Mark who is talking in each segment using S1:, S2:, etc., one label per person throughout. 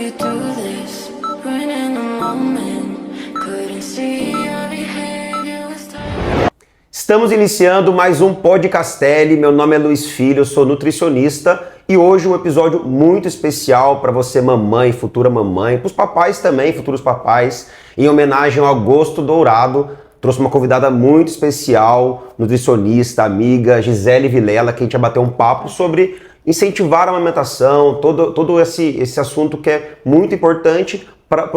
S1: you do this? When in the moment, couldn't see your behavior was tight.
S2: Estamos iniciando mais um Podcastelli. Meu nome é Luiz Filho, eu sou nutricionista e hoje um episódio muito especial para você, mamãe, futura mamãe, para os papais também, futuros papais, em homenagem ao Agosto Dourado. Trouxe uma convidada muito especial, nutricionista, amiga, Gisele Vilela, que a gente vai bater um papo sobre incentivar a amamentação, todo esse assunto que é muito importante para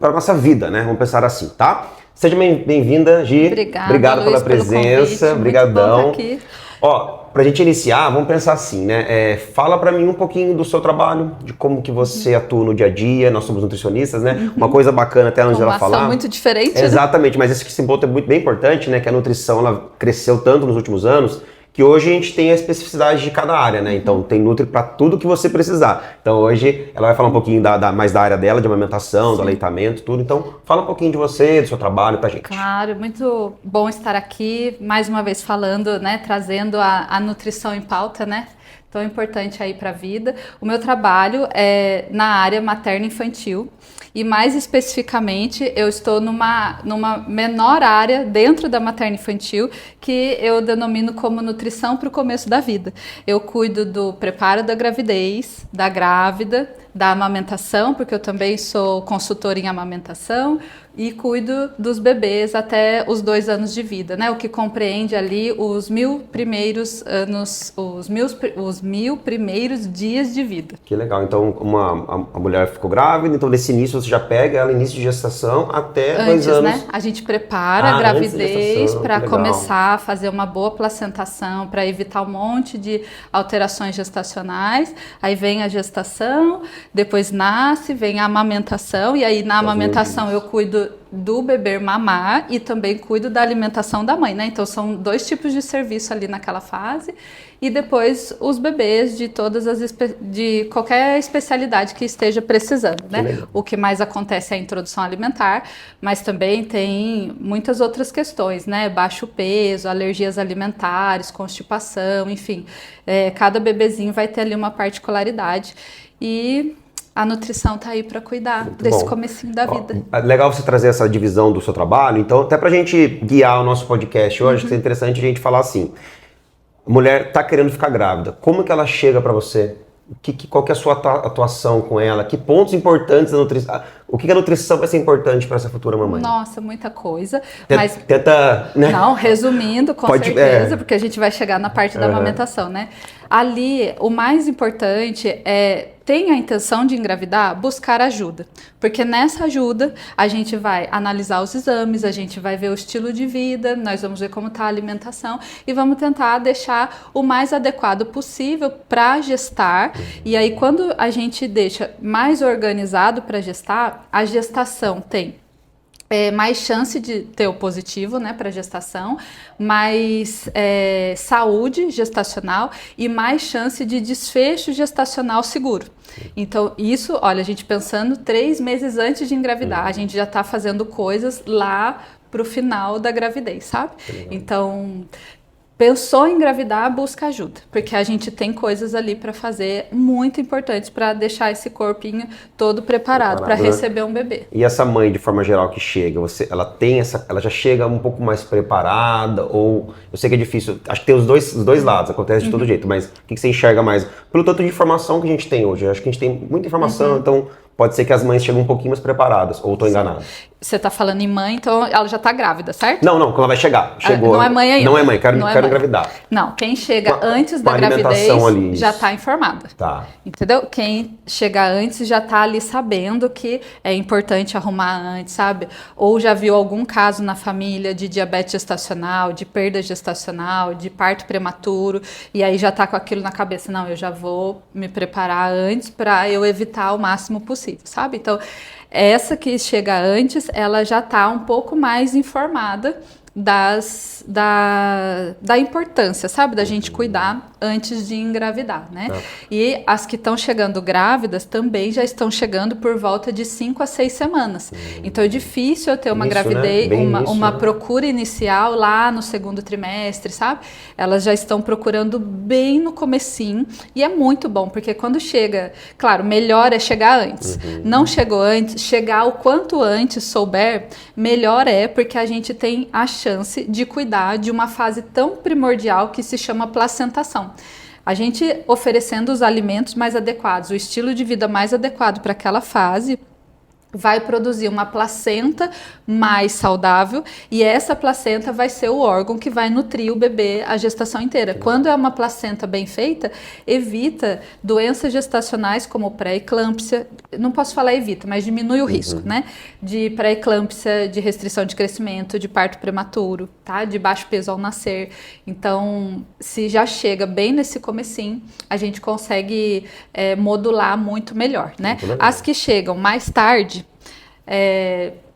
S2: a nossa vida, né? Vamos pensar assim, tá? Seja bem-vinda, Gi.
S3: Obrigado
S2: pela presença. Obrigadão.
S3: Aqui.
S2: Ó, pra gente iniciar, vamos pensar assim, né? Fala pra mim um pouquinho do seu trabalho, de como que você atua no dia a dia. Nós somos nutricionistas, né? Uma coisa bacana até antes dela falar.
S3: Uma ação muito diferente, né?
S2: Exatamente, mas esse ponto é muito bem importante, né? Que a nutrição, ela cresceu tanto nos últimos anos, que hoje a gente tem a especificidade de cada área, né? Então tem Nutri para tudo que você precisar. Então hoje ela vai falar um pouquinho mais da área dela, de amamentação,
S3: Sim.
S2: do aleitamento, tudo. Então fala um pouquinho de você, do seu trabalho pra gente.
S3: Claro, muito bom estar aqui, mais uma vez falando, né? Trazendo a nutrição em pauta, né? Tão importante aí para a vida. O meu trabalho é na área materno-infantil e mais especificamente eu estou numa menor área dentro da materno-infantil que eu denomino como nutrição para o começo da vida. Eu cuido do preparo da gravidez, da grávida, da amamentação, porque eu também sou consultora em amamentação, e cuido dos bebês até os 2 anos de vida, né? O que compreende ali os 1000 primeiros anos, os 1000 primeiros dias de vida.
S2: Que legal. Então, a mulher ficou grávida, então nesse início você já pega ela, início de gestação, até
S3: Antes,
S2: 2 anos.
S3: né? A gente prepara a gravidez para
S2: que legal.
S3: começar a fazer uma boa placentação, para evitar um monte de alterações gestacionais. Aí vem a gestação, depois nasce, vem a amamentação, e aí na amamentação eu cuido do bebê mamar e também cuido da alimentação da mãe, né? Então são 2 tipos de serviço ali naquela fase, e depois os bebês de de qualquer especialidade que esteja precisando, né? O que mais acontece é a introdução alimentar, mas também tem muitas outras questões, né? Baixo peso, alergias alimentares, constipação, enfim, cada bebezinho vai ter ali uma particularidade, e a nutrição tá aí para cuidar desse comecinho da vida.
S2: Legal você trazer essa divisão do seu trabalho. Então, até pra gente guiar o nosso podcast hoje, acho que é interessante a gente falar assim: a mulher tá querendo ficar grávida, como que ela chega para você? Qual que é a sua atuação com ela? Que pontos importantes da nutrição? O que a nutrição vai ser importante para essa futura mamãe?
S3: Nossa, muita coisa.
S2: Mas né?
S3: Não, resumindo, com certeza, porque a gente vai chegar na parte da amamentação, né? Ali, o mais importante é, tem a intenção de engravidar, buscar ajuda. Porque nessa ajuda, a gente vai analisar os exames, a gente vai ver o estilo de vida, nós vamos ver como está a alimentação e vamos tentar deixar o mais adequado possível para gestar. E aí, quando a gente deixa mais organizado para gestar, a gestação tem mais chance de ter o positivo, né, para gestação, mais saúde gestacional e mais chance de desfecho gestacional seguro. Então, isso, olha, a gente pensando 3 meses antes de engravidar, a gente já está fazendo coisas lá para o final da gravidez, sabe? Então, pensou em engravidar, busca ajuda, porque a gente tem coisas ali para fazer muito importantes para deixar esse corpinho todo preparado para receber um bebê.
S2: E essa mãe, de forma geral, que chega, ela já chega um pouco mais preparada, ou eu sei que é difícil, acho que tem os dois lados, acontece de todo jeito, mas o que você enxerga mais? Pelo tanto de informação que a gente tem hoje, acho que a gente tem muita informação, então pode ser que as mães cheguem um pouquinho mais preparadas, ou estou enganado.
S3: Você tá falando em mãe, então ela já tá grávida, certo?
S2: Não, quando ela vai chegar. Chegou.
S3: Não é mãe ainda.
S2: Não é mãe, quero engravidar.
S3: Não, quem chega antes da
S2: alimentação
S3: gravidez
S2: ali,
S3: já tá informada.
S2: Tá.
S3: Entendeu? Quem chega antes já tá ali sabendo que é importante arrumar antes, sabe? Ou já viu algum caso na família de diabetes gestacional, de perda gestacional, de parto prematuro, e aí já tá com aquilo na cabeça, não, eu já vou me preparar antes para eu evitar o máximo possível, sabe? Então, essa que chega antes, ela já está um pouco mais informada da importância, sabe? Da gente cuidar antes de engravidar, né? E as que estão chegando grávidas também já estão chegando por volta de 5 a 6 semanas. Então é difícil eu ter uma gravidez, uma procura inicial lá no segundo trimestre, sabe? Elas já estão procurando bem no comecinho e é muito bom, porque quando chega, claro, melhor é chegar antes. Não chegou antes, chegar o quanto antes souber, melhor é, porque a gente tem a chance de cuidar de uma fase tão primordial que se chama placentação. A gente oferecendo os alimentos mais adequados, o estilo de vida mais adequado para aquela fase, vai produzir uma placenta mais saudável e essa placenta vai ser o órgão que vai nutrir o bebê a gestação inteira. Quando é uma placenta bem feita, evita doenças gestacionais como pré-eclâmpsia, não posso falar evita, mas diminui o risco, né? De pré-eclâmpsia, de restrição de crescimento, de parto prematuro, tá? De baixo peso ao nascer. Então, se já chega bem nesse comecinho, a gente consegue modular muito melhor, né? As que chegam mais tarde,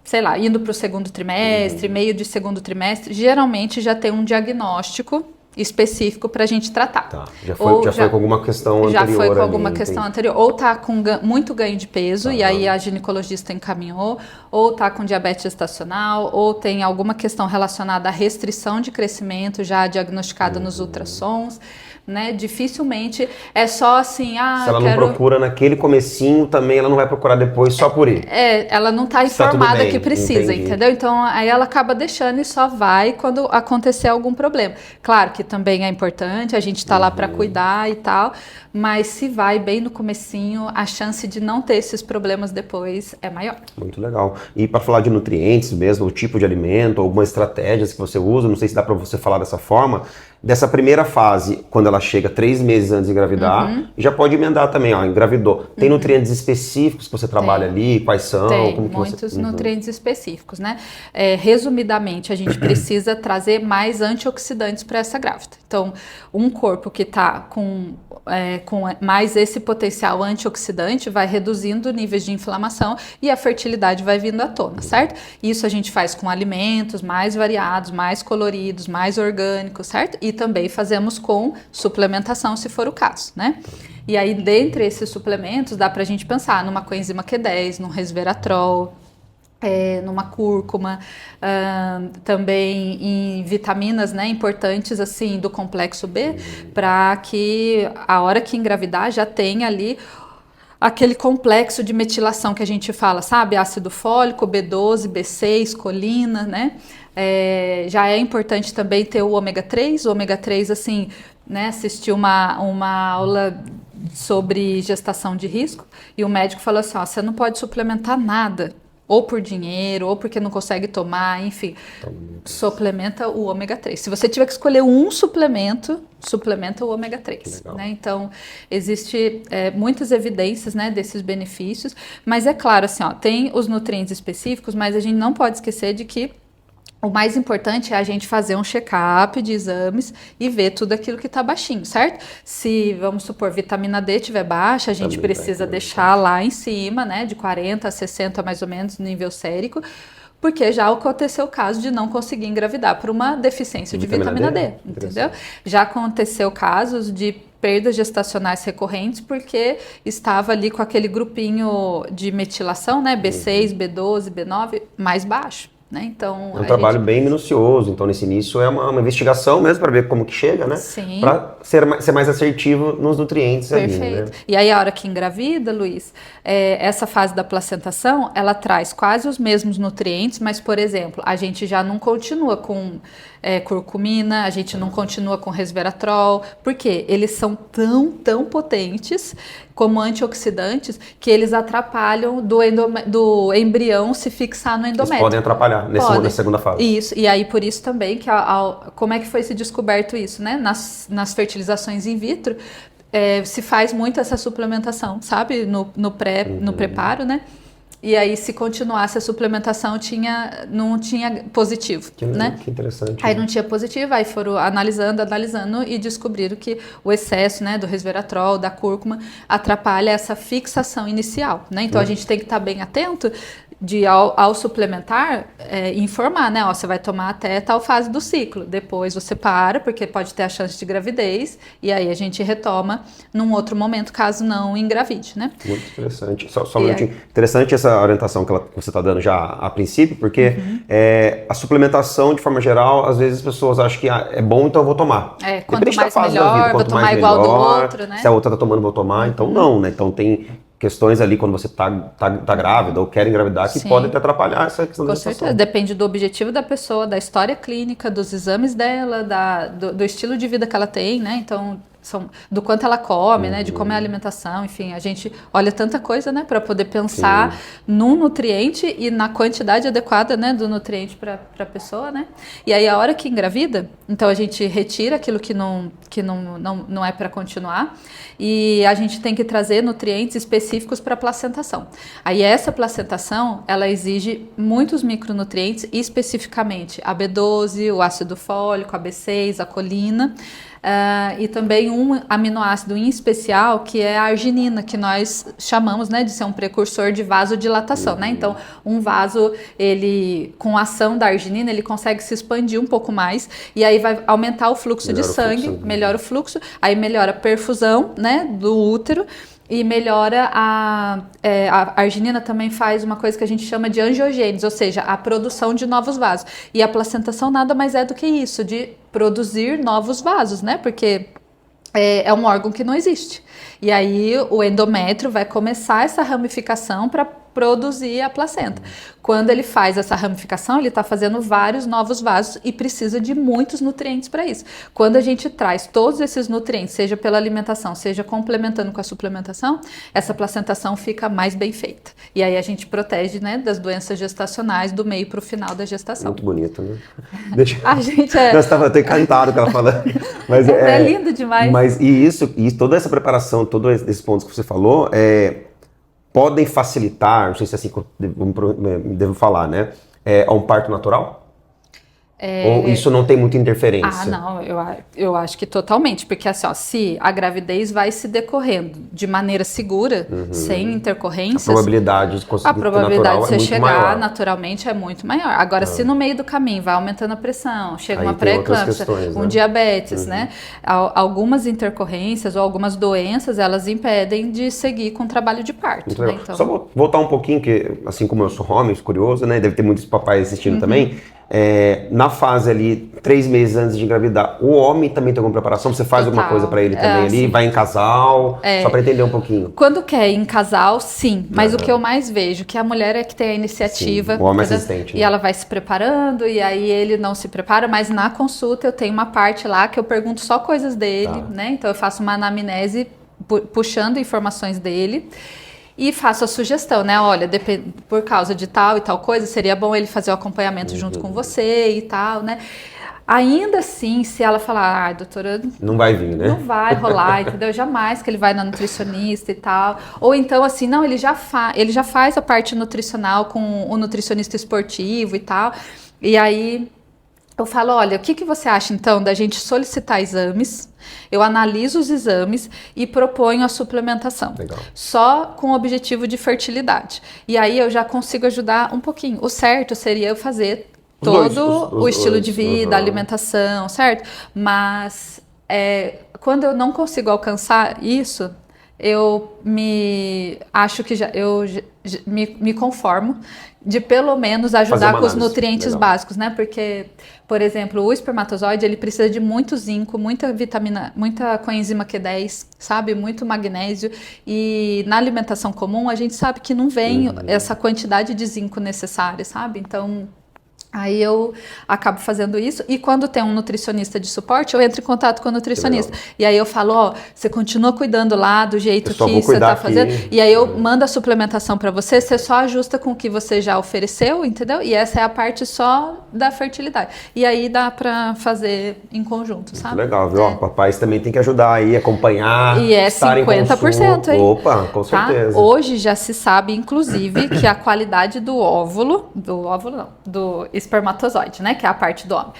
S3: sei lá, indo para o segundo trimestre, meio de segundo trimestre, geralmente já tem um diagnóstico específico para a gente tratar.
S2: Tá. Já foi com alguma questão anterior.
S3: Já foi com alguma questão anterior. Ou tá com muito ganho de peso, e aí a ginecologista encaminhou, ou tá com diabetes gestacional, ou tem alguma questão relacionada à restrição de crescimento já diagnosticada nos ultrassons. Né? Dificilmente é só assim, se
S2: ela não procura naquele comecinho, também ela não vai procurar depois só por ir.
S3: Ela não está informada que precisa, entendeu? Então aí ela acaba deixando e só vai quando acontecer algum problema. Claro que também é importante, a gente está lá para cuidar e tal, mas se vai bem no comecinho, a chance de não ter esses problemas depois é maior.
S2: Muito legal. E para falar de nutrientes mesmo, o tipo de alimento, algumas estratégias que você usa, não sei se dá para você falar dessa forma, dessa primeira fase, quando ela chega 3 meses antes de engravidar, já pode emendar também, engravidou. Tem nutrientes específicos que você trabalha ali? Quais são?
S3: Tem muitos nutrientes específicos, né? Resumidamente, a gente precisa trazer mais antioxidantes para essa grávida. Então, um corpo que está com mais esse potencial antioxidante vai reduzindo níveis de inflamação e a fertilidade vai vindo à tona, certo? Isso a gente faz com alimentos mais variados, mais coloridos, mais orgânicos, certo? E também fazemos com suplementação, se for o caso, né? E aí, dentre esses suplementos, dá pra gente pensar numa coenzima Q10, num resveratrol, numa cúrcuma, também em vitaminas, né, importantes assim do complexo B, para que a hora que engravidar já tenha ali aquele complexo de metilação que a gente fala, sabe? Ácido fólico, B12, B6, colina, né? Já é importante também ter o ômega 3. O ômega 3, assim, né? Assisti uma aula sobre gestação de risco e o médico falou assim, você não pode suplementar nada, ou por dinheiro, ou porque não consegue tomar, enfim, suplementa o ômega 3. Se você tiver que escolher um suplemento, suplementa o ômega 3. Né? Então, existe muitas evidências, né, desses benefícios, mas é claro, assim, tem os nutrientes específicos, mas a gente não pode esquecer de que o mais importante é a gente fazer um check-up de exames e ver tudo aquilo que está baixinho, certo? Se, vamos supor, vitamina D estiver baixa, a gente precisa deixar lá em cima, né, de 40 a 60 mais ou menos no nível sérico, porque já aconteceu o caso de não conseguir engravidar por uma deficiência de vitamina D, entendeu? Já aconteceu casos de perdas gestacionais recorrentes porque estava ali com aquele grupinho de metilação, né, B6, B12, B9, mais baixo. Né? Então,
S2: é um trabalho bem minucioso, então nesse início é uma investigação mesmo para ver como que chega, né?
S3: Sim.
S2: Para ser mais assertivo nos nutrientes.
S3: Perfeito.
S2: Ali, né?
S3: E aí a hora que engravida, Luiz, essa fase da placentação, ela traz quase os mesmos nutrientes, mas, por exemplo, a gente já não continua com curcumina, a gente não continua com resveratrol, porque eles são tão potentes como antioxidantes que eles atrapalham do embrião se fixar no endométrio.
S2: Eles podem atrapalhar na segunda fase.
S3: Isso, e aí por isso também que como é que foi se descoberto isso, né? Nas fertilizações in vitro, se faz muito essa suplementação, sabe? No preparo, né? E aí, se continuasse a suplementação, não tinha positivo, né?
S2: Que interessante.
S3: Aí não tinha positivo, aí foram analisando e descobriram que o excesso, né, do resveratrol, da cúrcuma, atrapalha essa fixação inicial, né? Então, a gente tem que estar bem atento ao suplementar, informar, né? Ó, você vai tomar até tal fase do ciclo. Depois você para, porque pode ter a chance de gravidez, e aí a gente retoma num outro momento, caso não engravide, né?
S2: Muito interessante. Só um minutinho. Interessante essa orientação que você está dando já a princípio, porque a suplementação, de forma geral, às vezes as pessoas acham que é bom, então eu vou tomar.
S3: Quanto mais melhor, vou tomar igual do outro, né?
S2: Se a outra tá tomando, vou tomar. Então não, né? Então tem questões ali quando você tá grávida ou quer engravidar que podem te atrapalhar essa questão da gestação. Com certeza,
S3: depende do objetivo da pessoa, da história clínica, dos exames dela, do estilo de vida que ela tem, né? Então, do quanto ela come, né? De como é a alimentação, enfim, a gente olha tanta coisa, né? Para poder pensar num nutriente e na quantidade adequada, né? Do nutriente para a pessoa, né? E aí a hora que engravida, então a gente retira aquilo que não é para continuar e a gente tem que trazer nutrientes específicos para a placentação. Aí essa placentação, ela exige muitos micronutrientes, especificamente a B12, o ácido fólico, a B6, a colina, e também um aminoácido em especial, que é a arginina, que nós chamamos, né, de ser um precursor de vasodilatação, né? Então, um vaso, ele, com a ação da arginina, ele consegue se expandir um pouco mais, e aí vai aumentar o fluxo de sangue, melhora o fluxo, aí melhora a perfusão, né, do útero, e melhora a arginina também faz uma coisa que a gente chama de angiogênese, ou seja, a produção de novos vasos. E a placentação nada mais é do que isso, de produzir novos vasos, né? Porque é um órgão que não existe. E aí o endométrio vai começar essa ramificação para produzir a placenta. Quando ele faz essa ramificação, ele está fazendo vários novos vasos e precisa de muitos nutrientes para isso. Quando a gente traz todos esses nutrientes, seja pela alimentação, seja complementando com a suplementação, essa placentação fica mais bem feita. E aí a gente protege, né, das doenças gestacionais do meio para o final da gestação.
S2: Muito bonito, né?
S3: A gente
S2: Nós estava até encantado com ela falando. Mas
S3: é lindo demais.
S2: Mas e toda essa preparação, todos esses pontos que você falou, podem facilitar, não sei se é assim que eu devo falar, né? A um parto natural? Ou isso não tem muita interferência?
S3: Não, eu acho que totalmente, porque assim, ó, se a gravidez vai se decorrendo de maneira segura, sem intercorrências,
S2: a probabilidade de
S3: você chegar maior. Naturalmente é muito maior. Agora, se no meio do caminho vai aumentando a pressão, chega uma pré-eclâmpsia, diabetes, né? Algumas intercorrências ou algumas doenças, elas impedem de seguir com o trabalho de parto. Né? Então...
S2: Só vou voltar um pouquinho, que assim como eu sou homem, curioso, né? Deve ter muitos papais assistindo também. Na fase ali, 3 meses antes de engravidar, o homem também tem alguma preparação? Você faz alguma coisa pra ele também ali? Vai em casal? Só pra entender um pouquinho.
S3: Quando quer ir em casal, sim. Mas o que eu mais vejo, que a mulher é que tem a iniciativa.
S2: Sim, o homem é assistente.
S3: E ela vai se preparando, e aí ele não se prepara, mas na consulta eu tenho uma parte lá que eu pergunto só coisas dele, né? Então eu faço uma anamnese puxando informações dele. E faço a sugestão, né? Olha, por causa de tal e tal coisa, seria bom ele fazer o acompanhamento junto com você e tal, né? Ainda assim, se ela falar, doutora...
S2: Não vai vir, né?
S3: Não vai rolar, entendeu? Jamais que ele vai na nutricionista e tal. Ou então, assim, não, ele já faz a parte nutricional com o nutricionista esportivo e tal. E aí... eu falo, olha, o que você acha então da gente solicitar exames? Eu analiso os exames e proponho a suplementação.
S2: Legal.
S3: Só com o objetivo de fertilidade. E aí eu já consigo ajudar um pouquinho. O certo seria eu fazer todo o estilo de vida, a alimentação, certo? Mas quando eu não consigo alcançar isso, eu acho que me conformo de pelo menos ajudar com os nutrientes básicos, né? Porque, por exemplo, o espermatozoide, ele precisa de muito zinco, muita vitamina, muita coenzima Q10, sabe? Muito magnésio. E na alimentação comum, a gente sabe que não vem essa quantidade de zinco necessária, sabe? Então... aí eu acabo fazendo isso, e quando tem um nutricionista de suporte, eu entro em contato com o nutricionista. E aí eu falo, ó, você continua cuidando lá do jeito que você tá fazendo, e aí eu mando a suplementação para você só ajusta com o que você já ofereceu, entendeu? E essa é a parte só da fertilidade. E aí dá para fazer em conjunto, sabe?
S2: Muito legal, viu? Papais também tem que ajudar aí, acompanhar,
S3: e 50%, hein?
S2: Opa, com certeza.
S3: Tá? Hoje já se sabe, inclusive, que a qualidade do do espermatozoide, né, que é a parte do homem.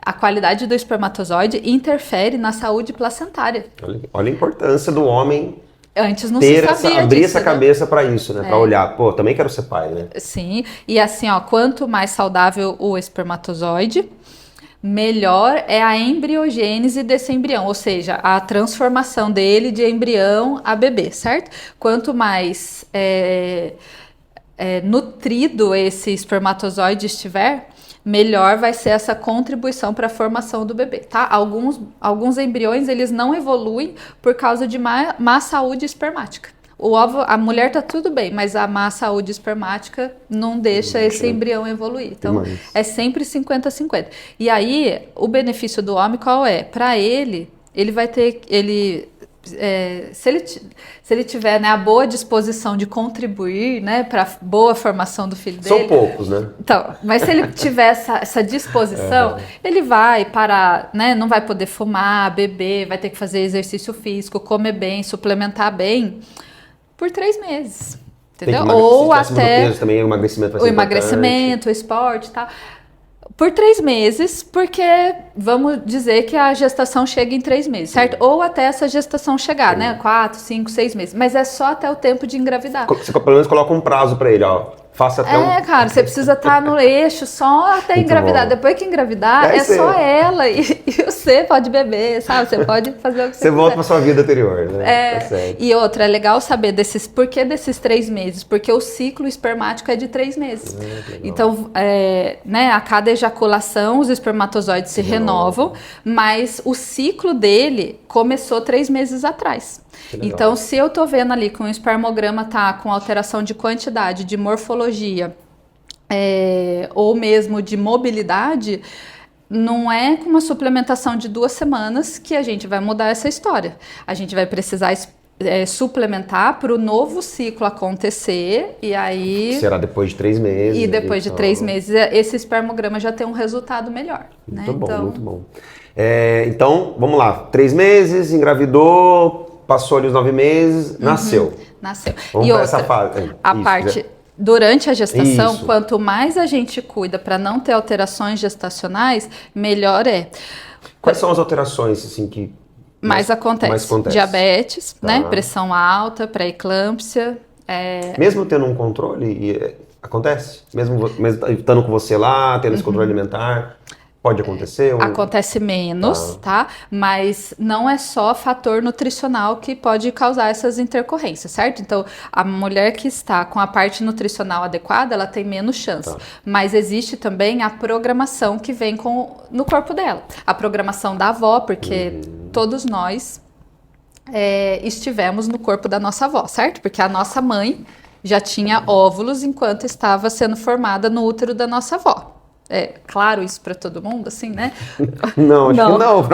S3: A qualidade do espermatozoide interfere na saúde placentária.
S2: Olha a importância do homem
S3: Antes não
S2: ter
S3: se sabia
S2: abrir
S3: disso,
S2: essa cabeça para isso, né? Para olhar, pô, também quero ser pai, né?
S3: Sim, e assim, ó, quanto mais saudável o espermatozoide, melhor é a embriogênese desse embrião, ou seja, a transformação dele de embrião a bebê, certo? Quanto mais nutrido esse espermatozoide estiver, melhor vai ser essa contribuição para a formação do bebê, tá? Alguns embriões, eles não evoluem por causa de má saúde espermática. O ovo, a mulher tá tudo bem, mas a má saúde espermática não deixa esse embrião evoluir. Então, é sempre 50-50. E aí, o benefício do homem qual é? Para ele vai ter... se ele tiver, né, a boa disposição de contribuir, né, para a boa formação do filho dele.
S2: São poucos, né?
S3: Então, mas se ele tiver essa disposição, ele vai parar, né, não vai poder fumar, beber, vai ter que fazer exercício físico, comer bem, suplementar bem por 3 meses. Entendeu? Ou até
S2: peso, também, o emagrecimento vai ser
S3: o emagrecimento, o esporte e tal. Por 3 meses, porque vamos dizer que a gestação chega em 3 meses, certo? Ou até essa gestação chegar, né? 4, 5, 6 meses. Mas é só até o tempo de engravidar.
S2: Você pelo menos coloca um prazo pra ele, ó. Faça até
S3: cara, você precisa estar no eixo só até engravidar. Depois que engravidar, só ela e você pode beber, sabe? Você pode fazer o que você
S2: volta
S3: quiser.
S2: pra sua vida anterior, né? Tá certo.
S3: E outra, é legal saber por que desses 3 meses? Porque o ciclo espermático é de 3 meses. Então, né, a cada ejaculação, os espermatozoides se renovam, mas o ciclo dele começou 3 meses atrás. Então, se eu tô vendo ali que um espermograma tá com alteração de quantidade, de morfologia, ou mesmo de mobilidade, não é com uma suplementação de 2 semanas que a gente vai mudar essa história. A gente vai precisar suplementar para o novo ciclo acontecer e aí...
S2: Será depois de 3 meses.
S3: E depois de 3 meses, esse espermograma já tem um resultado melhor.
S2: Muito bom, muito bom. Então, vamos lá. 3 meses, engravidou... Passou ali os 9 meses, nasceu. Vamos para essa fase.
S3: Durante a gestação, quanto mais a gente cuida para não ter alterações gestacionais, melhor é.
S2: Quais são as alterações assim que
S3: mais acontece? Diabetes, né? Pressão alta, pré-eclâmpsia.
S2: Mesmo tendo um controle, acontece? Mesmo estando com você lá, tendo esse controle alimentar? Pode acontecer?
S3: Acontece menos, tá? Mas não é só fator nutricional que pode causar essas intercorrências, certo? Então, a mulher que está com a parte nutricional adequada, ela tem menos chance. Mas existe também a programação que vem no corpo dela. A programação da avó, porque todos nós estivemos no corpo da nossa avó, certo? Porque a nossa mãe já tinha óvulos enquanto estava sendo formada no útero da nossa avó. É claro isso para todo mundo, assim, né?
S2: Não, acho que não.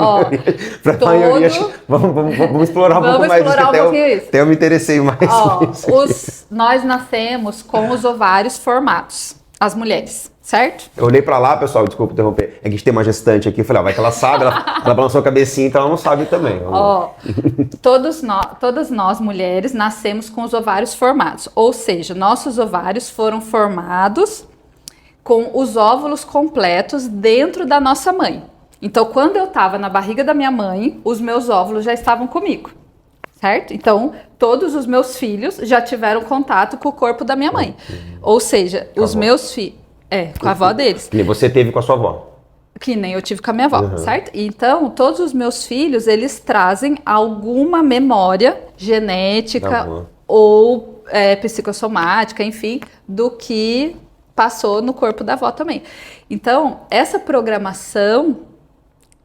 S2: Para a maioria, vamos explorar um pouco mais isso. Até eu me interessei mais nisso.
S3: Nós nascemos com os ovários formados, as mulheres, certo?
S2: Eu olhei para lá, pessoal, desculpa interromper, é que a gente tem uma gestante aqui, eu falei, vai que ela sabe, ela balançou a cabecinha, então ela não sabe também.
S3: Todas nós mulheres nascemos com os ovários formados, ou seja, nossos ovários foram formados com os óvulos completos dentro da nossa mãe. Então, quando eu estava na barriga da minha mãe, os meus óvulos já estavam comigo, certo? Então, todos os meus filhos já tiveram contato com o corpo da minha mãe. Ou seja, os meus filhos... com a avó deles.
S2: Que nem você teve com a sua avó.
S3: Que nem eu tive com a minha avó, certo? Então, todos os meus filhos, eles trazem alguma memória genética ou psicossomática, enfim, do que passou no corpo da avó também. Então, essa programação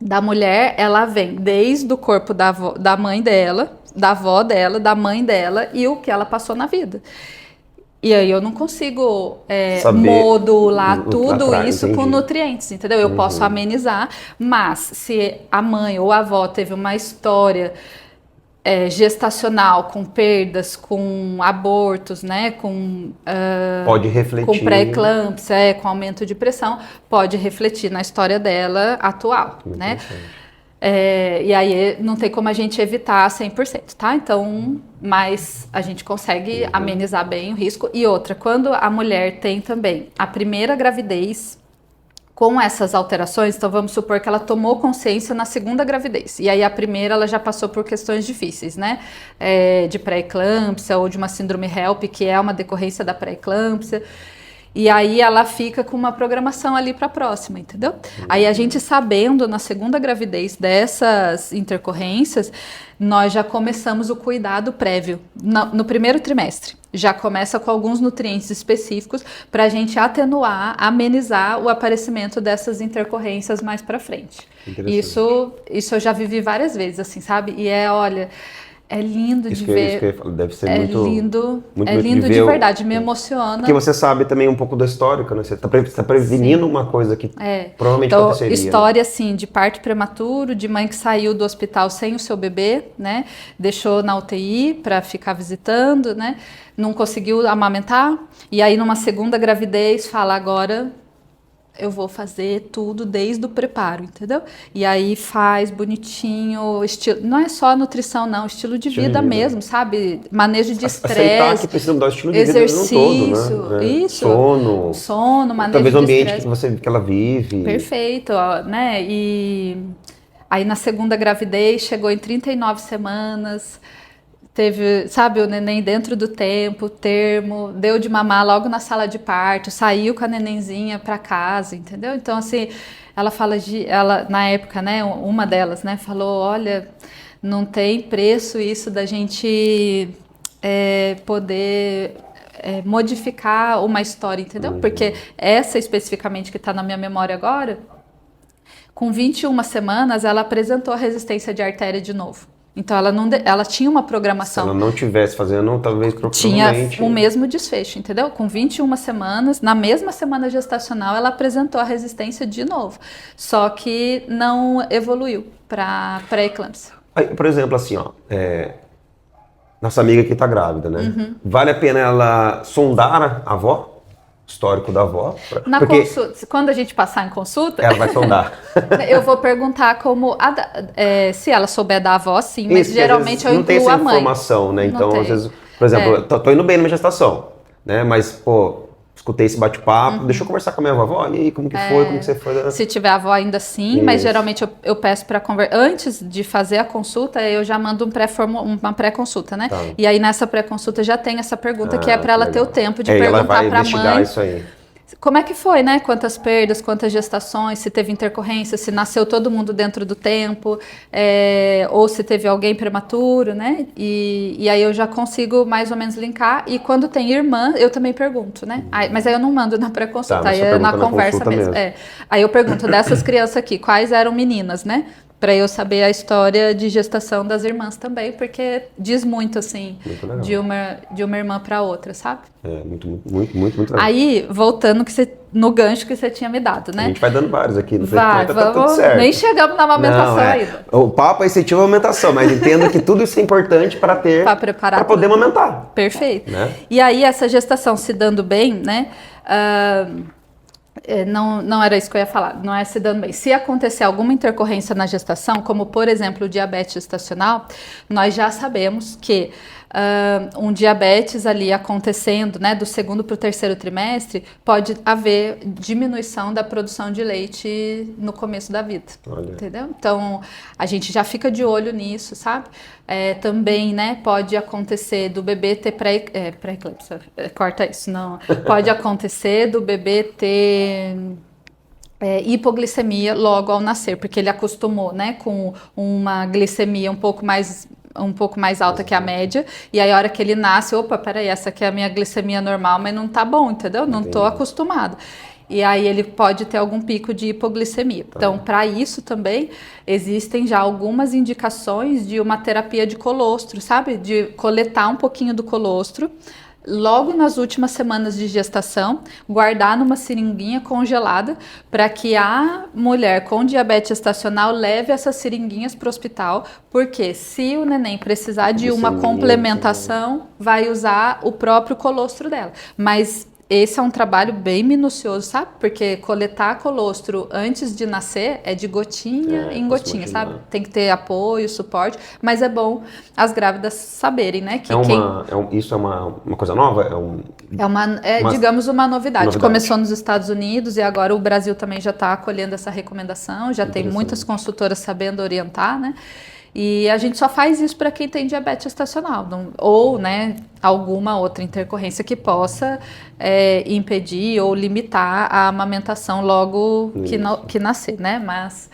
S3: da mulher, ela vem desde o corpo da mãe dela, da avó dela, da mãe dela e o que ela passou na vida. E aí eu não consigo modular tudo isso com nutrientes, entendeu? Eu posso amenizar, mas se a mãe ou a avó teve uma história gestacional, com perdas, com abortos, né,
S2: pode refletir,
S3: com pré-eclâmpsia, com aumento de pressão, pode refletir na história dela atual, né? E aí não tem como a gente evitar 100%, tá? Então, mas a gente consegue amenizar bem o risco. E outra, quando a mulher tem também a primeira gravidez, Com essas alterações, então vamos supor que ela tomou consciência na segunda gravidez. E aí a primeira ela já passou por questões difíceis, né? De pré-eclâmpsia ou de uma síndrome HELP, que é uma decorrência da pré-eclâmpsia. E aí ela fica com uma programação ali para a próxima, entendeu? Aí a gente sabendo na segunda gravidez dessas intercorrências, nós já começamos o cuidado prévio no primeiro trimestre. Já começa com alguns nutrientes específicos para a gente atenuar, amenizar o aparecimento dessas intercorrências mais para frente. Isso eu já vivi várias vezes, assim, sabe? E olha, é lindo de ver.
S2: Isso que eu ia falar, deve ser
S3: muito lindo, é lindo de verdade, me emociona.
S2: Porque você sabe também um pouco da histórica, né? Você está prevenindo uma coisa que provavelmente
S3: então,
S2: aconteceria.
S3: História, assim, de parto prematuro, de mãe que saiu do hospital sem o seu bebê, né? Deixou na UTI para ficar visitando, né? Não conseguiu amamentar. E aí, numa segunda gravidez, fala agora... eu vou fazer tudo desde o preparo, entendeu? E aí faz bonitinho, estilo, não é só nutrição não, estilo de vida mesmo, sabe? Manejo de estresse,
S2: aceitar que precisa mudar o estilo de vida no todo, né?
S3: Isso, sono, manejo
S2: talvez
S3: de
S2: o ambiente
S3: estresse.
S2: que ela vive.
S3: Perfeito, né? E aí na segunda gravidez chegou em 39 semanas, teve, sabe, o neném dentro do termo, deu de mamar logo na sala de parto, saiu com a nenenzinha para casa, entendeu? Então, assim, ela fala ela, na época, né, uma delas, né, falou, olha, não tem preço isso da gente poder modificar uma história, entendeu? Porque essa especificamente que está na minha memória agora, com 21 semanas, ela apresentou a resistência de artéria de novo. Então ela tinha uma programação.
S2: Se ela não tivesse fazendo, talvez
S3: tinha o mesmo desfecho, entendeu? Com 21 semanas, na mesma semana gestacional, ela apresentou a resistência de novo. Só que não evoluiu para pré-eclâmpsia.
S2: Por exemplo, assim, ó, nossa amiga que está grávida, né? Vale a pena ela sondar a avó? Histórico da avó.
S3: Consulta, quando a gente passar em consulta,
S2: ela vai sondar.
S3: Eu vou perguntar como se ela souber da avó, sim, mas geralmente eu incluo a mãe.
S2: Não tem essa informação, né? Então, às vezes, por exemplo, tô indo bem na minha gestação, né? Mas, pô, escutei esse bate-papo, deixa eu conversar com a minha avó, e aí, como que foi, como que você foi?
S3: Se tiver avó ainda sim, mas geralmente eu peço para conversar, antes de fazer a consulta, eu já mando uma pré-consulta, né? Tá. E aí nessa pré-consulta já tem essa pergunta que é para ela ter o tempo de perguntar para a mãe.
S2: Isso aí.
S3: Como é que foi, né? Quantas perdas, quantas gestações, se teve intercorrência, se nasceu todo mundo dentro do tempo, ou se teve alguém prematuro, né? E aí eu já consigo mais ou menos linkar. E quando tem irmã, eu também pergunto, né? Mas aí eu não mando na pré-consulta, aí é na conversa mesmo. Aí eu pergunto dessas crianças aqui, quais eram meninas, né? Para eu saber a história de gestação das irmãs também, porque diz muito, assim, de uma irmã para outra, sabe?
S2: Muito legal.
S3: Aí, voltando no gancho que você tinha me dado, né?
S2: A gente vai dando vários aqui, não sei
S3: tá tudo certo. Nem chegamos na amamentação ainda.
S2: O papo é incentivo à amamentação, mas entenda que tudo isso é importante para poder amamentar.
S3: Perfeito. Né? E aí, essa gestação se dando bem, né? Não era isso que eu ia falar, não é se dando bem. Se acontecer alguma intercorrência na gestação, como por exemplo o diabetes gestacional, nós já sabemos que um diabetes ali acontecendo, né, do segundo para o terceiro trimestre, pode haver diminuição da produção de leite no começo da vida. Olha. Entendeu? Então, a gente já fica de olho nisso, sabe? Também, né, pode acontecer do bebê ter pré-eclâmpsia, corta isso, não. Pode acontecer do bebê ter hipoglicemia logo ao nascer, porque ele acostumou, né, com uma glicemia um pouco mais alta que a média, e aí a hora que ele nasce, opa, peraí, essa aqui é a minha glicemia normal, mas não tá bom, entendeu? Não tô acostumado. E aí ele pode ter algum pico de hipoglicemia. Então, para isso também, existem já algumas indicações de uma terapia de colostro, sabe? De coletar um pouquinho do colostro, logo nas últimas semanas de gestação, guardar numa seringuinha congelada para que a mulher com diabetes gestacional leve essas seringuinhas para o hospital, porque se o neném precisar de uma complementação, vai usar o próprio colostro dela. Mas esse é um trabalho bem minucioso, sabe? Porque coletar colostro antes de nascer é de gotinha em gotinha, sabe? Tem que ter apoio, suporte, mas é bom as grávidas saberem, né? Que
S2: isso é uma coisa nova?
S3: Digamos, uma novidade. Começou nos Estados Unidos e agora o Brasil também já está acolhendo essa recomendação, já tem muitas consultoras sabendo orientar, né? E a gente só faz isso para quem tem diabetes gestacional, ou, né, alguma outra intercorrência que possa impedir ou limitar a amamentação logo que nascer, né? Mas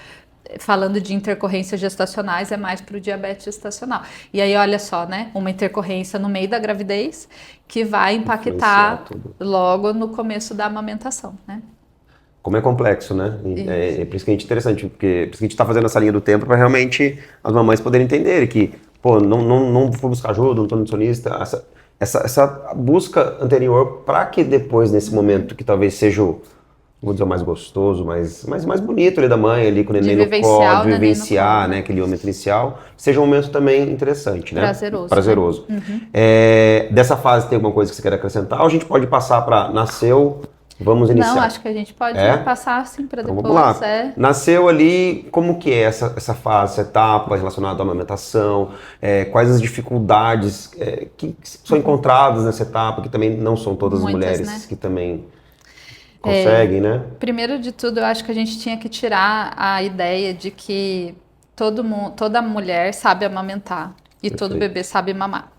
S3: falando de intercorrências gestacionais, é mais para o diabetes gestacional. E aí, olha só, né? Uma intercorrência no meio da gravidez que vai impactar logo no começo da amamentação, né?
S2: Como é complexo, né? É por isso que é interessante, porque por isso que a gente está fazendo essa linha do tempo para realmente as mamães poderem entender que, pô, não vou buscar ajuda, não estou nutricionista, essa busca anterior para que depois, nesse momento que talvez seja vou dizer, o mais gostoso, mais bonito ali da mãe, ali com o neném no colo, de vivenciar, né, aquele momento inicial, seja um momento também interessante, né? Prazeroso.
S3: Né? Uhum.
S2: Dessa fase tem alguma coisa que você quer acrescentar? Ou a gente pode passar para nasceu, vamos iniciar?
S3: Não, acho que a gente pode passar assim para depois.
S2: Então, vamos lá. Nasceu ali, como que é essa fase, essa etapa relacionada à amamentação? Quais as dificuldades que são encontradas nessa etapa, que também não são todas as mulheres, né, que também conseguem, né?
S3: Primeiro de tudo, eu acho que a gente tinha que tirar a ideia de que toda mulher sabe amamentar e todo bebê sabe mamar.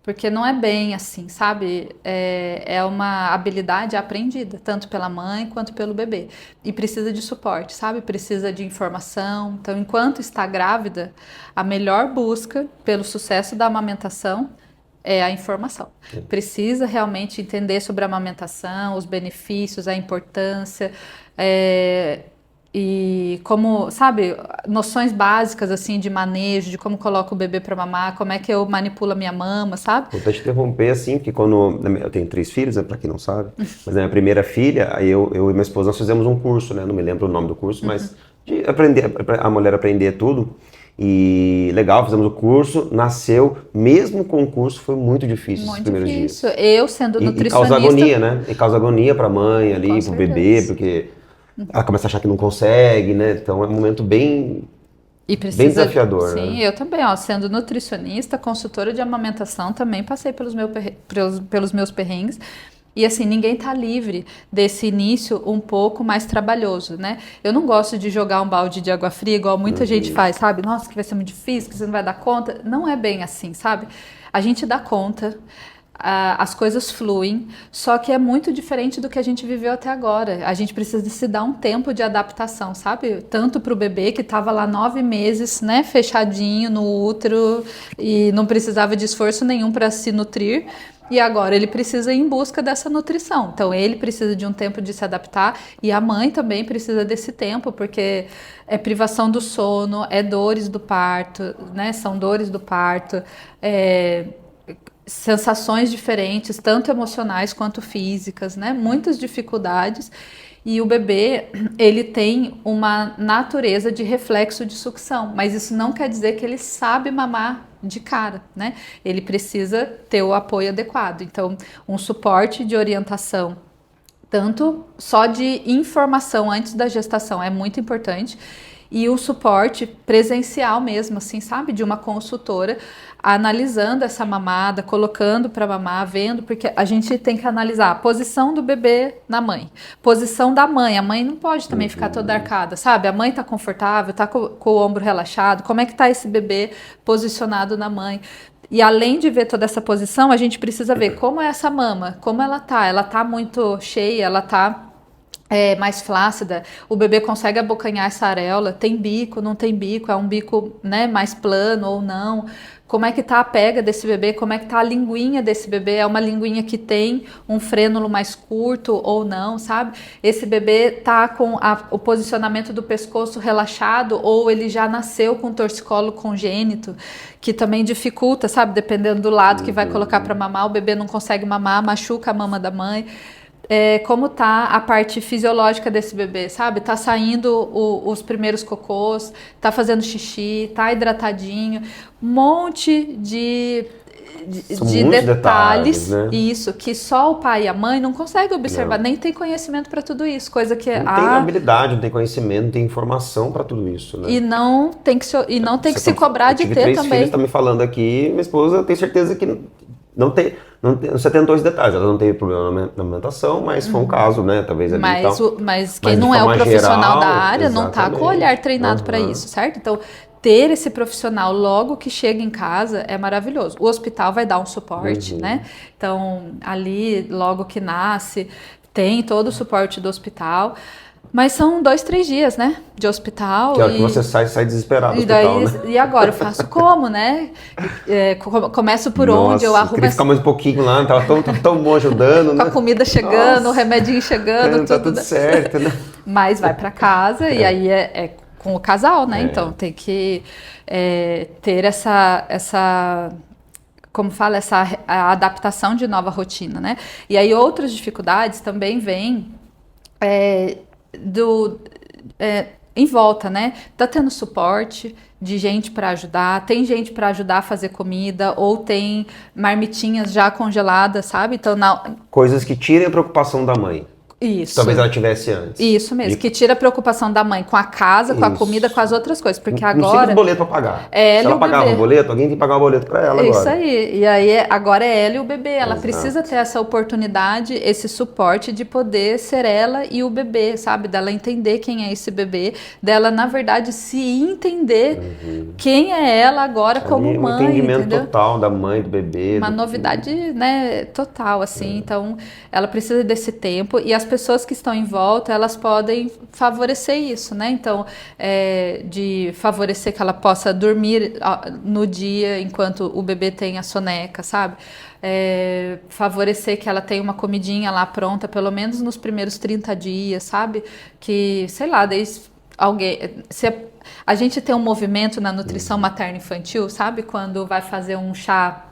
S3: Porque não é bem assim, sabe? É uma habilidade aprendida, tanto pela mãe quanto pelo bebê. E precisa de suporte, sabe? Precisa de informação. Então, enquanto está grávida, a melhor busca pelo sucesso da amamentação é a informação. Precisa realmente entender sobre a amamentação, os benefícios, a importância, e como, sabe, noções básicas assim de manejo, de como coloco o bebê para mamar, como é que eu manipulo a minha mama, sabe?
S2: Vou te interromper assim, porque quando eu tenho 3 filhos, né, para quem não sabe, mas a minha primeira filha, aí eu e minha esposa nós fizemos um curso, né, não me lembro o nome do curso, mas de aprender, a mulher aprender tudo. E legal, fizemos o curso, nasceu, mesmo com o curso foi muito difícil os primeiros dias.
S3: Eu sendo nutricionista...
S2: E causa agonia, né? E causa agonia pra mãe ali, pro bebê, porque ela começa a achar que não consegue, né? Então é um momento bem desafiador.
S3: Sim, né? Eu também, sendo nutricionista, consultora de amamentação, também passei pelos meus perrengues. E assim, ninguém tá livre desse início um pouco mais trabalhoso, né? Eu não gosto de jogar um balde de água fria, igual muita gente faz, sabe? Nossa, que vai ser muito difícil, que você não vai dar conta. Não é bem assim, sabe? A gente dá conta, as coisas fluem, só que é muito diferente do que a gente viveu até agora. A gente precisa de se dar um tempo de adaptação, sabe? Tanto para o bebê que estava lá 9 meses, né, fechadinho no útero e não precisava de esforço nenhum para se nutrir. E agora ele precisa ir em busca dessa nutrição. Então ele precisa de um tempo de se adaptar e a mãe também precisa desse tempo, porque é privação do sono, é dores do parto, né? São dores do parto, sensações diferentes, tanto emocionais quanto físicas, né? Muitas dificuldades. E o bebê, ele tem uma natureza de reflexo de sucção, mas isso não quer dizer que ele sabe mamar de cara, né? Ele precisa ter o apoio adequado. Então, um suporte de orientação, tanto só de informação antes da gestação é muito importante, e um suporte presencial mesmo, assim, sabe? De uma consultora analisando essa mamada, colocando para mamar, vendo, porque a gente tem que analisar a posição do bebê na mãe, posição da mãe. A mãe não pode também ficar toda arcada, sabe? A mãe tá confortável, tá com o ombro relaxado, como é que tá esse bebê posicionado na mãe? E além de ver toda essa posição, a gente precisa ver como é essa mama, como ela tá muito cheia, ela tá mais flácida, o bebê consegue abocanhar essa areola, tem bico, não tem bico, é um bico, né, mais plano ou não, como é que tá a pega desse bebê, como é que tá a linguinha desse bebê, é uma linguinha que tem um frênulo mais curto ou não, sabe? Esse bebê tá com o posicionamento do pescoço relaxado ou ele já nasceu com torcicolo congênito, que também dificulta, sabe? Dependendo do lado que vai colocar para mamar, o bebê não consegue mamar, machuca a mama da mãe. Como tá a parte fisiológica desse bebê, sabe? Tá saindo os primeiros cocôs, tá fazendo xixi, tá hidratadinho, um monte de
S2: São
S3: de
S2: muitos
S3: detalhes,
S2: né?
S3: isso, que só o pai e a mãe não conseguem observar, nem tem conhecimento para tudo isso, coisa que
S2: não tem habilidade, não tem conhecimento, não tem informação para tudo isso, né?
S3: E não tem que se cobrar de ter também. Eu tive 3
S2: filhos, tá me falando aqui, minha esposa, eu tenho certeza que você tentou esses detalhes, ela não teve problema na alimentação, mas foi um caso, né? Talvez ali
S3: mas quem não é o profissional da área não tá com o olhar treinado para
S2: Uhum.
S3: isso, certo? Então, ter esse profissional logo que chega em casa é maravilhoso. O hospital vai dar um suporte, né? Então, ali, logo que nasce, tem todo o suporte do hospital. Mas são 2, 3 dias, né? De hospital.
S2: Que é hora que você sai desesperado do
S3: e daí,
S2: hospital, né?
S3: E agora, eu faço como, né? Começo por
S2: Nossa,
S3: onde? Eu arrumo.
S2: Queria ficar mais um pouquinho lá, tava tão bom ajudando, né?
S3: Com a comida chegando,
S2: Nossa,
S3: o remedinho chegando,
S2: tá tudo certo, né?
S3: Mas vai para casa e aí é com o casal, né? Então tem que ter essa como fala, a adaptação de nova rotina, né? E aí outras dificuldades também vêm em volta, né? Tá tendo suporte de gente para ajudar, tem gente para ajudar a fazer comida, ou tem marmitinhas já congeladas, sabe? Então,
S2: coisas que tirem a preocupação da mãe.
S3: Isso.
S2: Talvez ela tivesse antes.
S3: Isso mesmo, que tira a preocupação da mãe com a casa, com a comida, com as outras coisas, porque agora...
S2: Não tem boleto para pagar. Se ela pagava o boleto, alguém tem que pagar o boleto para ela agora.
S3: Isso aí, e aí agora é ela e o bebê, ela
S2: Exato.
S3: precisa ter essa oportunidade, esse suporte de poder ser ela e o bebê, sabe? Dela entender quem é esse bebê, dela, na verdade, se entender quem é ela agora como mãe,
S2: um entendimento
S3: entendeu?
S2: total da mãe, do bebê.
S3: Uma novidade, né, total, assim. Então, ela precisa desse tempo e as pessoas que estão em volta, elas podem favorecer isso, né? Então, de favorecer que ela possa dormir no dia enquanto o bebê tem a soneca, sabe? Favorecer que ela tenha uma comidinha lá pronta, pelo menos nos primeiros 30 dias, sabe? Que, sei lá, desde a gente tem um movimento na nutrição materno-infantil, sabe? Quando vai fazer um chá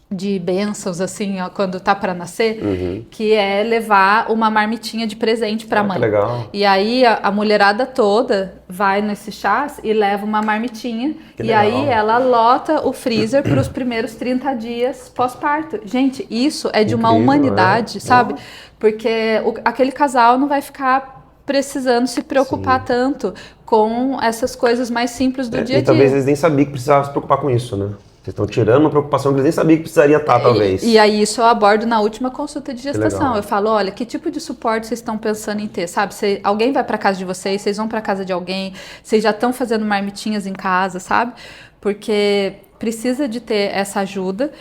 S3: de bênçãos, assim, ó, quando tá para nascer, que é levar uma marmitinha de presente para a mãe.
S2: Que legal.
S3: E aí a mulherada toda vai nesse chás e leva uma marmitinha.
S2: Que
S3: e
S2: legal.
S3: aí ela lota o freezer para os primeiros 30 dias pós-parto. Gente, isso é de uma humanidade, sabe? Porque aquele casal não vai ficar precisando se preocupar tanto com essas coisas mais simples do dia a dia.
S2: E talvez eles nem sabiam que precisavam se preocupar com isso, né? Vocês estão tirando uma preocupação que eles nem sabiam que precisaria estar, talvez.
S3: E aí isso eu abordo na última consulta de gestação. Eu falo, olha, que tipo de suporte vocês estão pensando em ter, sabe? Alguém vai para casa de vocês, vocês vão para casa de alguém, vocês já estão fazendo marmitinhas em casa, sabe? Porque precisa de ter essa ajuda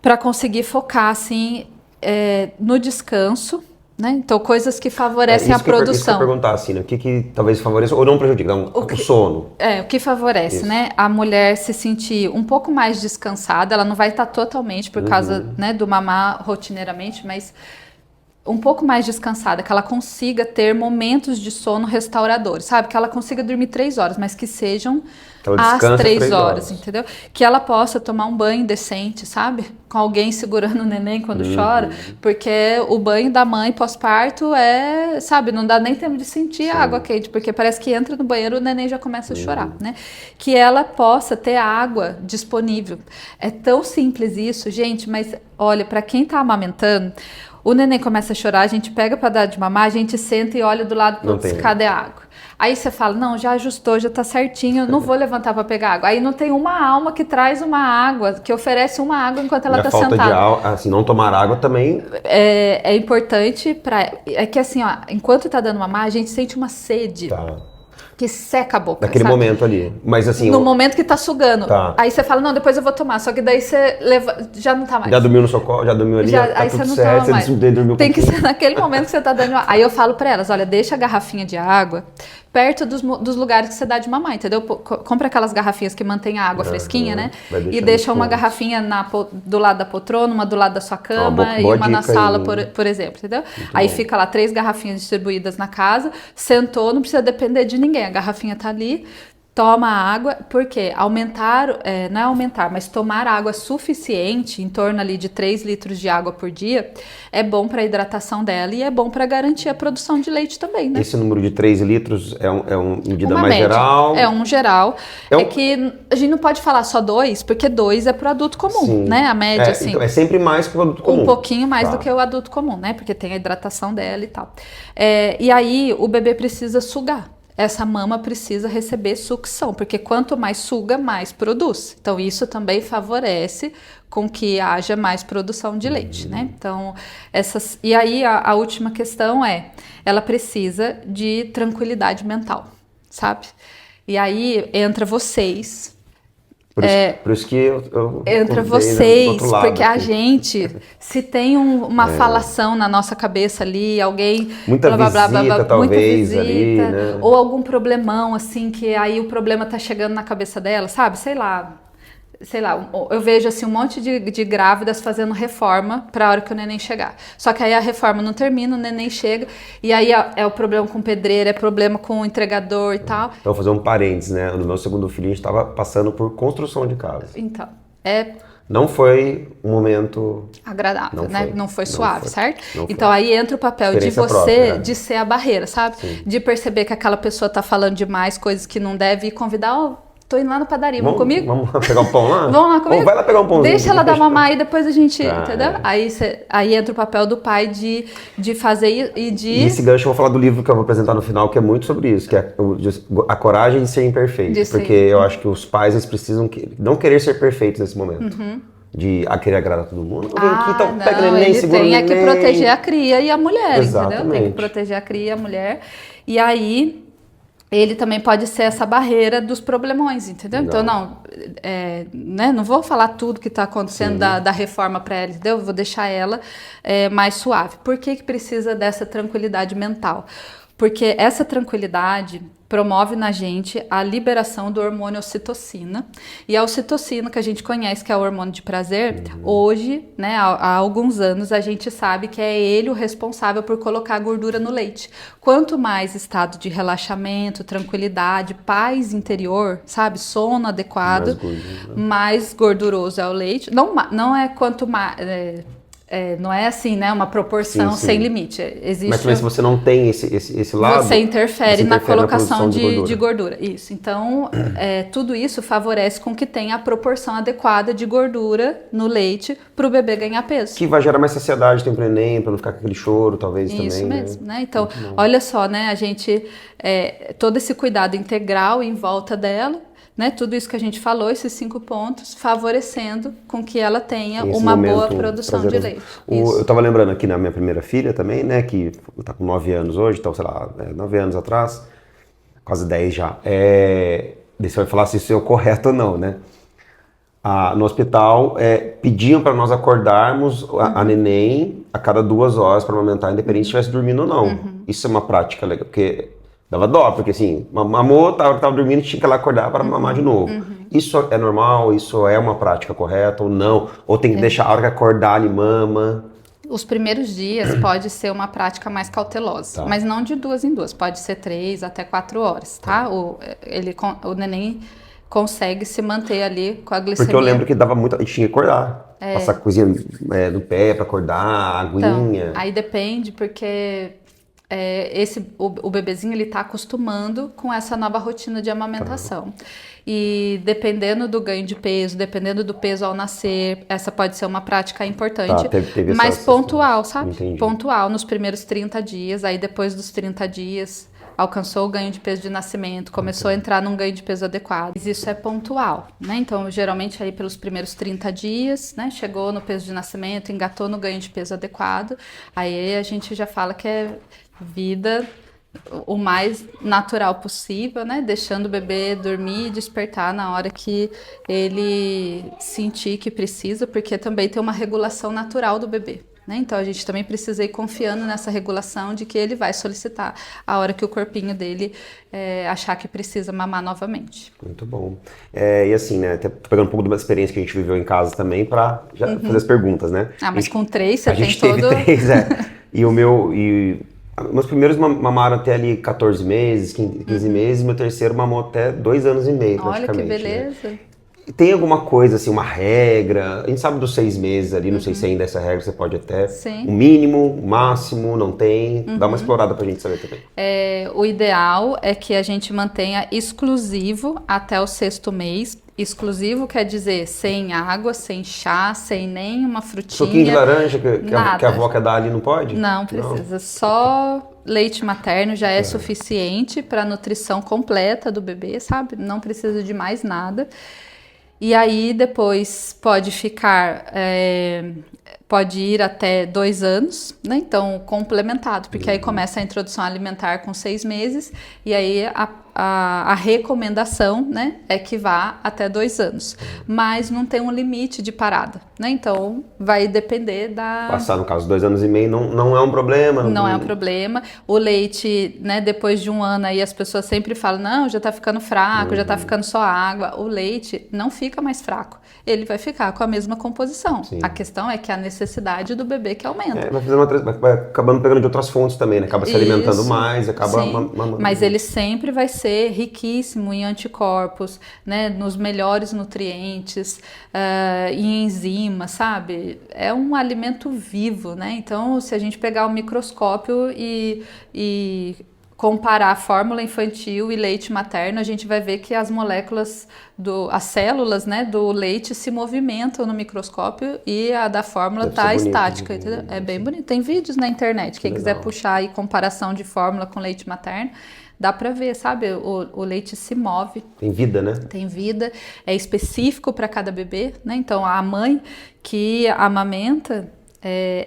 S3: para conseguir focar, assim, no descanso, né? Então, coisas que favorecem a produção.
S2: Isso que eu ia perguntar, assim, né? O que talvez favoreça ou não prejudica? O sono.
S3: O que favorece, né? A mulher se sentir um pouco mais descansada, ela não vai estar totalmente por causa, né, do mamar rotineiramente, mas um pouco mais descansada, que ela consiga ter momentos de sono restauradores, sabe? Que ela consiga dormir 3 horas, mas que sejam às 3 horas, entendeu? Que ela possa tomar um banho decente, sabe? Com alguém segurando o neném quando chora, porque o banho da mãe pós-parto sabe, não dá nem tempo de sentir a água quente, porque parece que entra no banheiro e o neném já começa a chorar, né? Que ela possa ter água disponível. É tão simples isso, gente, mas olha, para quem tá amamentando, o neném começa a chorar, a gente pega para dar de mamar, a gente senta e olha do lado pro outro, cadê a água? Aí você fala, não, já ajustou, já tá certinho, não vou levantar para pegar água. Aí não tem uma alma que traz uma água, que oferece uma água enquanto ela tá sentada.
S2: Falta de assim, não tomar água também...
S3: É importante é que assim, ó, enquanto tá dando mamar, a gente sente uma sede. Que seca a boca,
S2: naquele momento ali. Mas assim...
S3: No momento que tá sugando.
S2: Tá.
S3: Aí você fala, não, depois eu vou tomar. Só que daí você já não tá mais.
S2: Já dormiu no socorro, já dormiu ali,
S3: aí
S2: tudo
S3: você não
S2: certo,
S3: toma mais.
S2: Dormiu
S3: Tem que ser naquele momento que você tá dando... Aí eu falo pra elas, olha, deixa a garrafinha de água perto dos lugares que você dá de mamar, entendeu? Compra aquelas garrafinhas que mantém a água fresquinha, né? E deixa uma garrafinha do lado da poltrona, uma do lado da sua cama e uma na sala, por exemplo, entendeu? Aí fica lá 3 garrafinhas distribuídas na casa, sentou, não precisa depender de ninguém, a garrafinha tá ali, Toma água, porque não é aumentar, mas tomar água suficiente, em torno ali de 3 litros de água por dia, é bom para a hidratação dela e é bom para garantir a produção de leite também, né?
S2: Esse número de 3 litros é uma medida
S3: Uma
S2: mais
S3: média.
S2: geral?
S3: É um geral.
S2: É um-
S3: É que a gente não pode falar só 2, porque 2 é para o adulto comum,
S2: Sim.
S3: né? A média, assim.
S2: Então, é sempre mais que o adulto comum.
S3: Um pouquinho mais
S2: Tá.
S3: do que o adulto comum, né? Porque tem a hidratação dela e tal. E aí o bebê precisa sugar. Essa mama precisa receber sucção, porque quanto mais suga, mais produz. Então isso também favorece com que haja mais produção de leite, né? Então, e aí a última questão ela precisa de tranquilidade mental, sabe? E aí entra vocês.
S2: Por isso que eu
S3: Entra
S2: contei, né, do
S3: vocês,
S2: outro lado
S3: porque a
S2: aqui.
S3: gente, se tem uma falação na nossa cabeça ali, alguém...
S2: Muita visita, talvez, ali, né?
S3: Ou algum problemão, assim, que aí o problema tá chegando na cabeça dela, sabe? Sei lá, eu vejo assim um monte de grávidas fazendo reforma para a hora que o neném chegar. Só que aí a reforma não termina, o neném chega, e aí é o problema com o pedreiro, é problema com o entregador e tal.
S2: Então, vou fazer um parênteses, né? No meu segundo filho, a gente estava passando por construção de casa.
S3: Então,
S2: Não foi um momento
S3: agradável, né? Não foi suave, certo?
S2: Não foi.
S3: Então aí entra o papel de
S2: Experiência
S3: você,
S2: própria, né?
S3: de ser a barreira, sabe?
S2: Sim.
S3: De perceber que aquela pessoa tá falando demais, coisas que não deve, e convidar, tô indo lá na padaria, vamos comigo?
S2: Vamos lá pegar um pão lá?
S3: Vamos lá comigo?
S2: Ou vai lá pegar um pãozinho.
S3: Deixa ela dar mamar e depois a gente, entendeu?
S2: É.
S3: Aí entra o papel do pai de fazer e de...
S2: E esse gancho eu vou falar do livro que eu vou apresentar no final, que é muito sobre isso, que é a coragem de ser imperfeito. Porque eu acho que os pais, eles precisam não querer ser perfeitos nesse momento. De querer agradar todo mundo. Então, pega o neném, segura o neném.
S3: Tem que proteger a cria e a mulher,
S2: Exatamente.
S3: entendeu? Tem que proteger a cria e a mulher. E aí, ele também pode ser essa barreira dos problemões, entendeu?
S2: Legal.
S3: Então, não vou falar tudo que está acontecendo da reforma para ela, entendeu? Vou deixar ela mais suave. Por que precisa dessa tranquilidade mental? Porque essa tranquilidade promove na gente a liberação do hormônio ocitocina. E a ocitocina, que a gente conhece que é o hormônio de prazer, hoje, né, há alguns anos, a gente sabe que é ele o responsável por colocar a gordura no leite. Quanto mais estado de relaxamento, tranquilidade, paz interior, sabe, sono adequado, mais gorduroso é o leite. Não é quanto mais... não é assim, né? Uma proporção sem limite. Existe.
S2: Mas também se você não tem esse lado...
S3: Você interfere na colocação
S2: na
S3: de gordura. Isso. Então, tudo isso favorece com que tenha a proporção adequada de gordura no leite para o bebê ganhar peso.
S2: Que vai gerar mais saciedade, tem pro neném, para não ficar com aquele choro, talvez, também.
S3: Isso mesmo, né? Então, olha só, né? A gente... todo esse cuidado integral em volta dela, né, tudo isso que a gente falou, esses 5 pontos, favorecendo com que ela tenha uma boa produção de leite.
S2: Eu estava lembrando aqui na minha primeira filha também, né, que está com 9 anos hoje, então, sei lá, 9 anos atrás, quase 10 já. Você vai falar se isso é o correto ou não, né? No hospital, pediam para nós acordarmos a neném a cada 2 horas para amamentar, independente se estivesse dormindo ou não. Isso é uma prática legal, porque... dava dó, porque assim, mamou, tava dormindo, tinha que ir lá acordar para mamar de novo. Isso é normal? Isso é uma prática correta ou não? Ou tem que deixar a hora que acordar, ele mama?
S3: Os primeiros dias pode ser uma prática mais cautelosa, mas não de 2 em 2, pode ser 3 até 4 horas, tá? O neném consegue se manter ali com a glicemia.
S2: Porque eu lembro que dava muito, a gente tinha que acordar, passar coisinha no pé para acordar, aguinha.
S3: Então, aí depende, porque... o bebezinho ele está acostumando com essa nova rotina de amamentação. E dependendo do ganho de peso, dependendo do peso ao nascer, essa pode ser uma prática importante,
S2: teve
S3: mas pontual, sabe?
S2: Entendi.
S3: Pontual nos primeiros 30 dias, aí depois dos 30 dias alcançou o ganho de peso de nascimento, começou a entrar num ganho de peso adequado. Isso é pontual, né? Então, geralmente aí pelos primeiros 30 dias, né? Chegou no peso de nascimento, engatou no ganho de peso adequado, aí a gente já fala que é vida o mais natural possível, né? Deixando o bebê dormir e despertar na hora que ele sentir que precisa, porque também tem uma regulação natural do bebê, né? Então a gente também precisa ir confiando nessa regulação de que ele vai solicitar a hora que o corpinho dele achar que precisa mamar novamente.
S2: Muito bom. E assim, né? Tô pegando um pouco de uma experiência que a gente viveu em casa também para fazer as perguntas, né?
S3: Mas com 3 você
S2: a
S3: tem
S2: gente teve
S3: todo...
S2: 3, E o meu... Meus primeiros mamaram até ali 14 meses, 15 meses, meu terceiro mamou até 2 anos e meio,
S3: Olha que
S2: praticamente.
S3: beleza.
S2: Né? Tem alguma coisa, assim, uma regra? A gente sabe dos 6 meses ali, não sei se ainda essa regra você pode até.
S3: Sim.
S2: O mínimo, o máximo, não tem. Dá uma explorada pra gente saber também.
S3: O ideal é que a gente mantenha exclusivo até o 6º mês. Exclusivo quer dizer sem água, sem chá, sem nenhuma frutinha.
S2: Suquinho de laranja que a avó quer dar ali não pode?
S3: Não precisa. Só leite materno já é suficiente para a nutrição completa do bebê, sabe? Não precisa de mais nada. E aí depois pode ficar, pode ir até 2 anos, né? Então complementado, porque aí começa a introdução alimentar com 6 meses e aí a recomendação, né, é que vá até 2 anos, mas não tem um limite de parada, né? Então vai depender da...
S2: Passar, no caso, 2 anos e meio não é um problema.
S3: Não é um problema. O leite, né, depois de 1 ano aí as pessoas sempre falam, não, já tá ficando fraco, já tá ficando só água. O leite não fica mais fraco, ele vai ficar com a mesma composição. Sim. A questão é que a necessidade do bebê que aumenta.
S2: Vai acabando pegando de outras fontes também, né? Acaba se alimentando mais, acaba mamando.
S3: Mas ele sempre vai ser riquíssimo em anticorpos, né, nos melhores nutrientes, em enzimas, sabe? É um alimento vivo, né? Então, se a gente pegar o microscópio e comparar a fórmula infantil e leite materno, a gente vai ver que as moléculas, as células, né, do leite se movimentam no microscópio e a da fórmula está estática. Entendeu? É bem bonito. Tem vídeos na internet, quem quiser puxar aí comparação de fórmula com leite materno, dá pra ver, sabe? O leite se move.
S2: Tem vida, né?
S3: Tem vida. É específico para cada bebê, né? Então, a mãe que amamenta,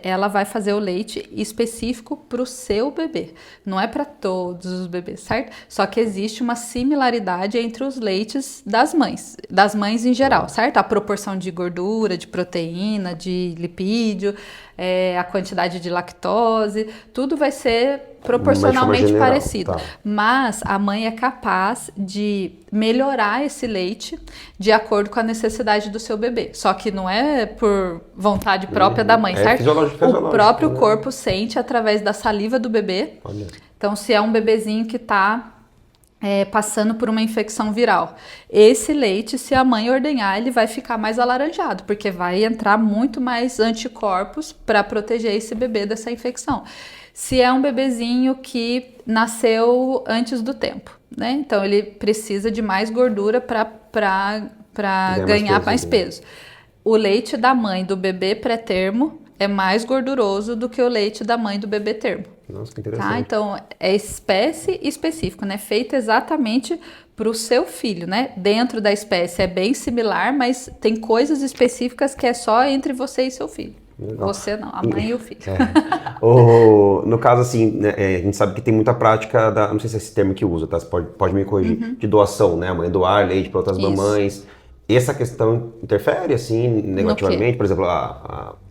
S3: ela vai fazer o leite específico para o seu bebê. Não é para todos os bebês, certo? Só que existe uma similaridade entre os leites das mães em geral, certo? A proporção de gordura, de proteína, de lipídio, a quantidade de lactose, tudo vai ser proporcionalmente parecido. Tá. Mas a mãe é capaz de melhorar esse leite de acordo com a necessidade do seu bebê. Só que não é por vontade própria da mãe, certo? O próprio corpo sente através da saliva do bebê. Olha. Então, se é um bebezinho que está passando por uma infecção viral, esse leite, se a mãe ordenhar, ele vai ficar mais alaranjado, porque vai entrar muito mais anticorpos para proteger esse bebê dessa infecção. Se é um bebezinho que nasceu antes do tempo, né? Então ele precisa de mais gordura para ganhar mais peso. O leite da mãe do bebê pré-termo é mais gorduroso do que o leite da mãe do bebê termo.
S2: Nossa, que interessante.
S3: Tá? Então é espécie específica, né? Feita exatamente para o seu filho, né? Dentro da espécie é bem similar, mas tem coisas específicas que é só entre você e seu filho. Legal. Você não, a mãe e o filho.
S2: No caso, assim, né, a gente sabe que tem muita prática não sei se é esse termo que usa, tá? Você pode me corrigir, de doação, né? A mãe doar leite para outras mamães. Essa questão interfere, assim, negativamente? Por exemplo,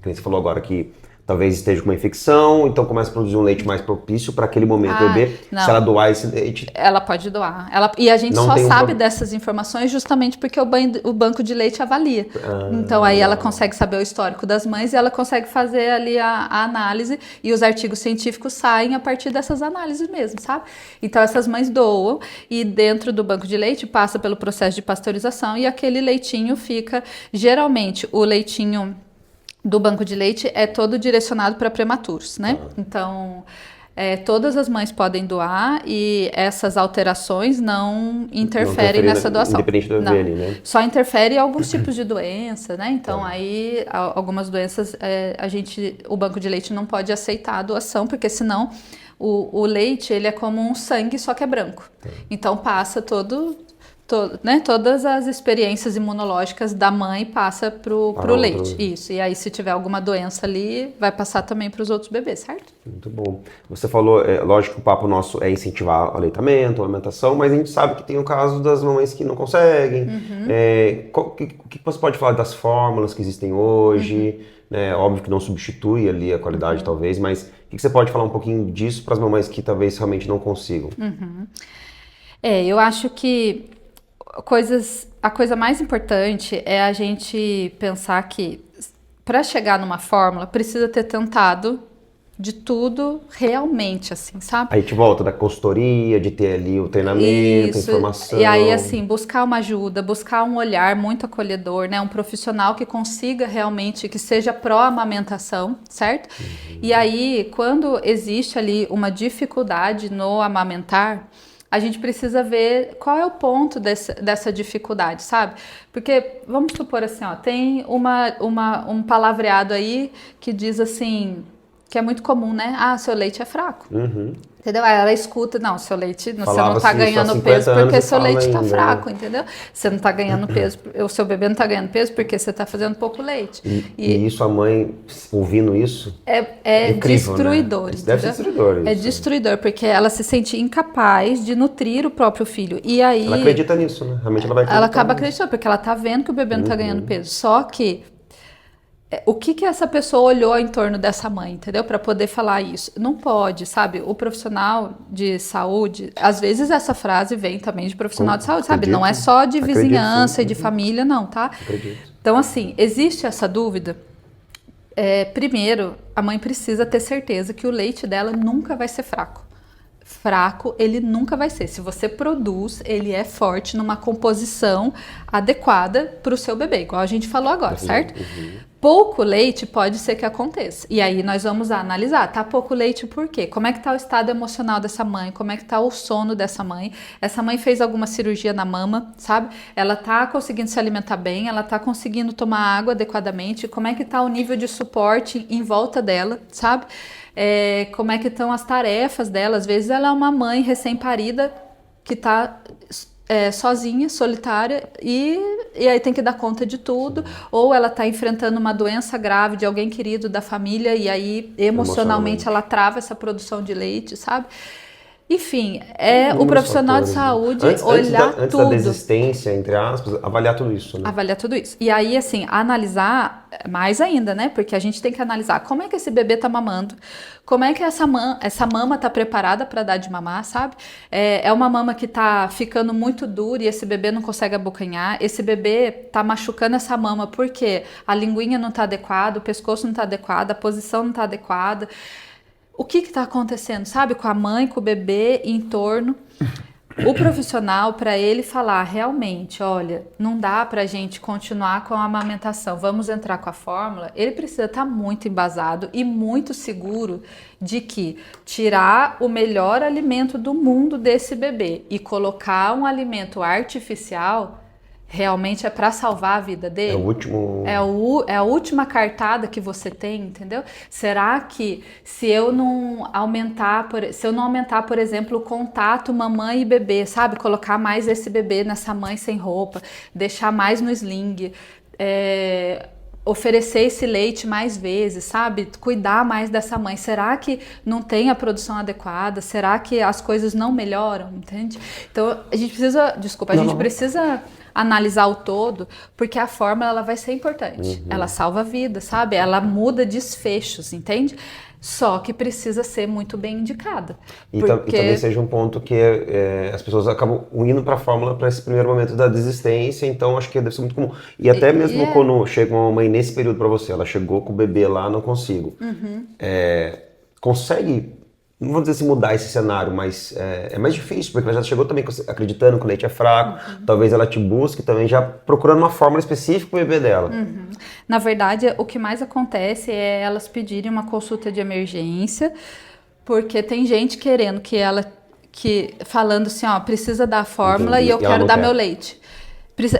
S2: que você falou agora que talvez esteja com uma infecção, então começa a produzir um leite mais propício para aquele momento do bebê. Não. Se ela doar esse leite...
S3: Ela pode doar. E a gente só sabe dessas informações justamente porque o banco de leite avalia. Então aí ela consegue saber o histórico das mães e ela consegue fazer ali a análise e os artigos científicos saem a partir dessas análises mesmo, sabe? Então essas mães doam e dentro do banco de leite passa pelo processo de pasteurização e aquele leitinho fica... Geralmente o leitinho do banco de leite é todo direcionado para prematuros, né? Então, todas as mães podem doar e essas alterações não interferem nessa doação.
S2: Independente do bebê, né?
S3: Só interfere em alguns tipos de doença, né? Então, aí, algumas doenças, o banco de leite não pode aceitar a doação, porque senão o leite, ele é como um sangue, só que é branco. Então, passa né, todas as experiências imunológicas da mãe passa pro leite. Isso. E aí, se tiver alguma doença ali, vai passar também para os outros bebês, certo?
S2: Muito bom. Você falou, lógico que o papo nosso é incentivar o aleitamento, a alimentação, mas a gente sabe que tem o caso das mamães que não conseguem. O que você pode falar das fórmulas que existem hoje? Né? Óbvio que não substitui ali a qualidade, talvez, mas o que você pode falar um pouquinho disso para as mamães que talvez realmente não consigam?
S3: Eu acho que a coisa mais importante é a gente pensar que para chegar numa fórmula precisa ter tentado de tudo realmente, assim, sabe?
S2: Aí a gente volta da consultoria, de ter ali o treinamento, a informação.
S3: E aí, assim, buscar uma ajuda, buscar um olhar muito acolhedor, né? Um profissional que consiga realmente, que seja pró-amamentação, certo? E aí, quando existe ali uma dificuldade no amamentar, a gente precisa ver qual é o ponto dessa dificuldade, sabe? Porque, vamos supor assim, ó, tem um palavreado aí que diz assim, que é muito comum, né? Ah, seu leite é fraco. Entendeu? Aí ela escuta, não, seu leite, você não tá ganhando peso porque seu leite tá fraco, entendeu? Você não tá ganhando peso, o seu bebê não tá ganhando peso porque você tá fazendo pouco leite.
S2: E isso, a mãe, ouvindo isso,
S3: é
S2: incrível,
S3: destruidor,
S2: né? Deve ser destruidor isso.
S3: É destruidor, porque ela se sente incapaz de nutrir o próprio filho. E aí...
S2: Ela acredita nisso, né? Realmente ela vai acreditar.
S3: Ela acaba acreditando, porque ela tá vendo que o bebê não tá ganhando peso. Só que o que essa pessoa olhou em torno dessa mãe, entendeu? Para poder falar isso. Não pode, sabe? O profissional de saúde, às vezes essa frase vem também de profissional de saúde, sabe? Não é só de vizinhança e de família, não, tá?
S2: Acredito.
S3: Então, assim, existe essa dúvida. Primeiro, a mãe precisa ter certeza que o leite dela nunca vai ser fraco. Fraco, ele nunca vai ser. Se você produz, ele é forte numa composição adequada para o seu bebê, igual a gente falou agora, certo? Pouco leite pode ser que aconteça. E aí nós vamos analisar, tá pouco leite por quê? Como é que tá o estado emocional dessa mãe? Como é que tá o sono dessa mãe? Essa mãe fez alguma cirurgia na mama, sabe? Ela tá conseguindo se alimentar bem, ela tá conseguindo tomar água adequadamente? Como é que tá o nível de suporte em volta dela, sabe? Como é que estão as tarefas dela? Às vezes ela é uma mãe recém-parida que tá sozinha, solitária, e aí tem que dar conta de tudo, ou ela está enfrentando uma doença grave de alguém querido da família, e aí emocionalmente ela trava essa produção de leite, sabe? Enfim, o profissional de saúde olhar
S2: antes
S3: tudo.
S2: da desistência, entre aspas, avaliar tudo isso, né?
S3: Avaliar tudo isso. E aí, assim, analisar mais ainda, né? Porque a gente tem que analisar como é que esse bebê tá mamando, como é que essa mama tá preparada para dar de mamar, sabe? É uma mama que tá ficando muito dura e esse bebê não consegue abocanhar, esse bebê tá machucando essa mama porque a linguinha não tá adequada, o pescoço não tá adequado, a posição não tá adequada. O que está acontecendo, sabe? Com a mãe, com o bebê em torno. O profissional, para ele falar realmente, olha, não dá para a gente continuar com a amamentação, vamos entrar com a fórmula, ele precisa estar muito embasado e muito seguro de que tirar o melhor alimento do mundo desse bebê e colocar um alimento artificial realmente é para salvar a vida dele? É a última cartada que você tem, entendeu? Será que se eu não aumentar, por exemplo, o contato mamãe e bebê, sabe? Colocar mais esse bebê nessa mãe sem roupa, deixar mais no sling, oferecer esse leite mais vezes, sabe? Cuidar mais dessa mãe. Será que não tem a produção adequada? Será que as coisas não melhoram? Entende? Então, a gente precisa analisar o todo, porque a fórmula ela vai ser importante. Ela salva vidas, sabe? Ela muda desfechos, entende? Só que precisa ser muito bem indicada.
S2: E talvez seja um ponto que as pessoas acabam indo para a fórmula para esse primeiro momento da desistência, então acho que deve ser muito comum. E até mesmo quando chega uma mãe nesse período para você, ela chegou com o bebê lá, não consigo. Consegue, não vou dizer se mudar esse cenário, mas é mais difícil, porque ela já chegou também acreditando que o leite é fraco, talvez ela te busque também já procurando uma fórmula específica para o bebê dela.
S3: Na verdade, o que mais acontece é elas pedirem uma consulta de emergência, porque tem gente querendo falando assim, ó, precisa dar a fórmula e eu quero dar meu leite.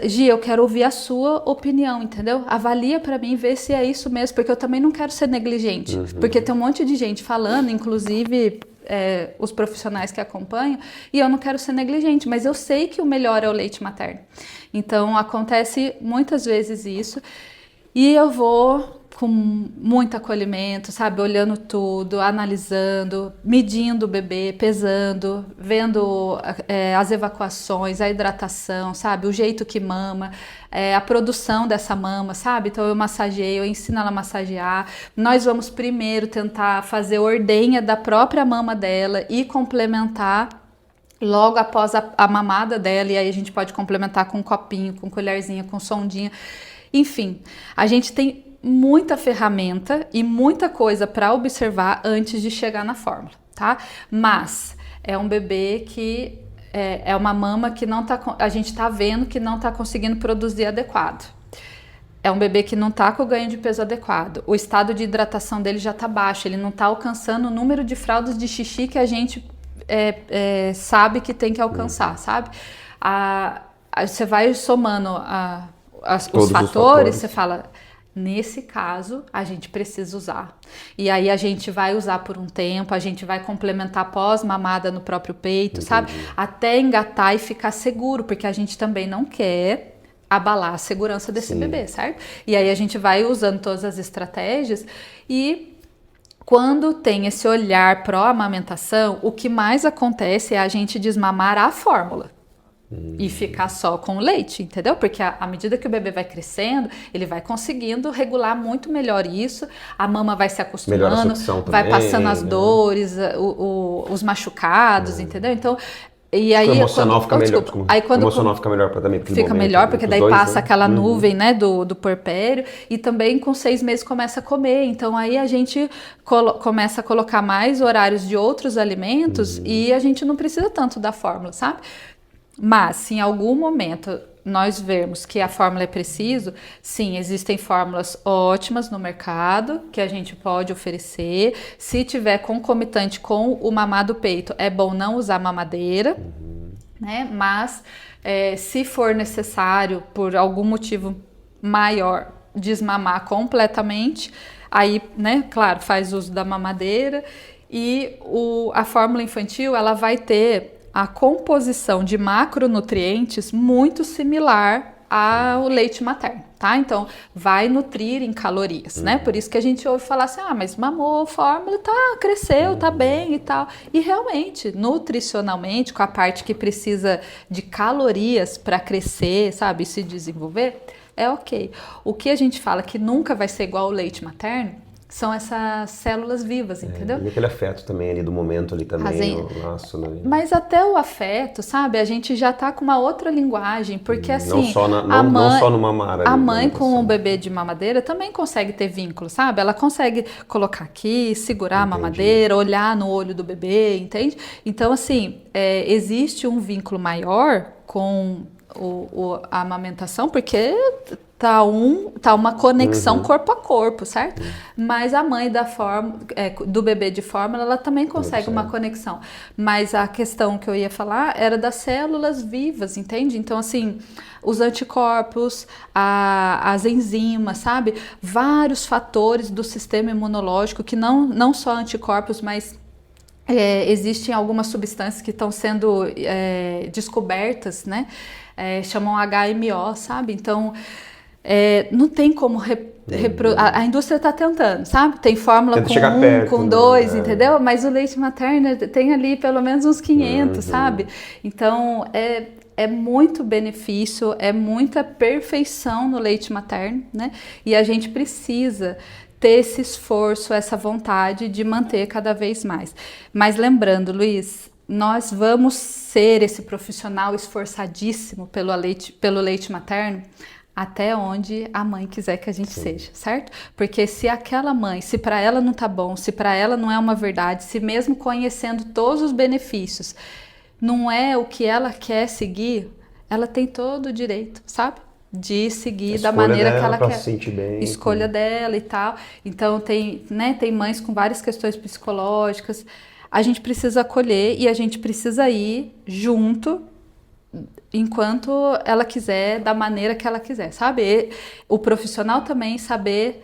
S3: Gi, eu quero ouvir a sua opinião, entendeu? Avalia pra mim, vê se é isso mesmo, porque eu também não quero ser negligente, porque tem um monte de gente falando, inclusive os profissionais que acompanham, e eu não quero ser negligente, mas eu sei que o melhor é o leite materno. Então, acontece muitas vezes isso, e eu vou com muito acolhimento, sabe? Olhando tudo, analisando, medindo o bebê, pesando, vendo as evacuações, a hidratação, sabe? O jeito que mama, a produção dessa mama, sabe? Então eu massageio, eu ensino ela a massagear. Nós vamos primeiro tentar fazer ordenha da própria mama dela e complementar logo após a mamada dela, e aí a gente pode complementar com um copinho, com colherzinha, com sondinha. Enfim, a gente tem muita ferramenta e muita coisa para observar antes de chegar na fórmula, tá? Mas é um bebê que é uma mama que não tá, a gente tá vendo que não tá conseguindo produzir adequado. É um bebê que não tá com o ganho de peso adequado. O estado de hidratação dele já tá baixo, ele não tá alcançando o número de fraldas de xixi que a gente sabe que tem que alcançar, sabe? Você vai somando os fatores, você fala, nesse caso, a gente precisa usar. E aí a gente vai usar por um tempo, a gente vai complementar pós-mamada no próprio peito, sabe? Até engatar e ficar seguro, porque a gente também não quer abalar a segurança desse bebê, certo? E aí a gente vai usando todas as estratégias e quando tem esse olhar pró-amamentação, o que mais acontece é a gente desmamar a fórmula. E ficar só com o leite, entendeu? Porque à medida que o bebê vai crescendo, ele vai conseguindo regular muito melhor isso, a mama vai se acostumando, vai passando as dores, os machucados, entendeu? Então, e aí
S2: o emocional fica melhor.
S3: O
S2: emocional fica melhor também.
S3: Fica melhor, porque daí passa aquela nuvem, né, do puerpério, e também com 6 meses começa a comer. Então aí a gente começa a colocar mais horários de outros alimentos e a gente não precisa tanto da fórmula, sabe? Mas, se em algum momento nós vermos que a fórmula é preciso, sim, existem fórmulas ótimas no mercado que a gente pode oferecer. Se tiver concomitante com o mamar do peito, é bom não usar mamadeira, né? Mas, se for necessário, por algum motivo maior, desmamar completamente, aí, né, claro, faz uso da mamadeira. E a fórmula infantil, ela vai ter a composição de macronutrientes muito similar ao leite materno, tá? Então, vai nutrir em calorias, né? Por isso que a gente ouve falar assim, mas mamou fórmula, cresceu, tá bem e tal. E realmente, nutricionalmente, com a parte que precisa de calorias para crescer, sabe? E se desenvolver, é ok. O que a gente fala que nunca vai ser igual ao leite materno são essas células vivas, entendeu?
S2: E aquele afeto também ali do momento ali também, o laço, né?
S3: Mas até o afeto, sabe? A gente já tá com uma outra linguagem, porque assim...
S2: Não só no mamar ali,
S3: a mãe com o bebê de mamadeira também consegue ter vínculo, sabe? Ela consegue colocar aqui, segurar a mamadeira, olhar no olho do bebê, entende? Então, assim, existe um vínculo maior com a amamentação, porque tá uma conexão corpo a corpo, certo? Mas a mãe do bebê de fórmula, ela também consegue uma conexão. Mas a questão que eu ia falar era das células vivas, entende? Então, assim, os anticorpos, as enzimas, sabe? Vários fatores do sistema imunológico que não só anticorpos, mas existem algumas substâncias que estão sendo descobertas, né? Chamam HMO, sabe? Então, não tem como a indústria está tentando, sabe? Tem fórmula com 1, com 2, entendeu? Mas o leite materno tem ali pelo menos uns 500, sabe? Então, é muito benefício, é muita perfeição no leite materno, né? E a gente precisa ter esse esforço, essa vontade de manter cada vez mais. Mas lembrando, Luiz, nós vamos ser esse profissional esforçadíssimo pelo leite materno até onde a mãe quiser que a gente seja, certo? Porque se aquela mãe, se para ela não tá bom, se para ela não é uma verdade, se mesmo conhecendo todos os benefícios, não é o que ela quer seguir, ela tem todo o direito, sabe? De seguir da maneira que ela quer.
S2: Se sentir bem,
S3: escolha dela e tal. Então tem mães com várias questões psicológicas. A gente precisa acolher e a gente precisa ir junto enquanto ela quiser, da maneira que ela quiser, sabe? E o profissional também saber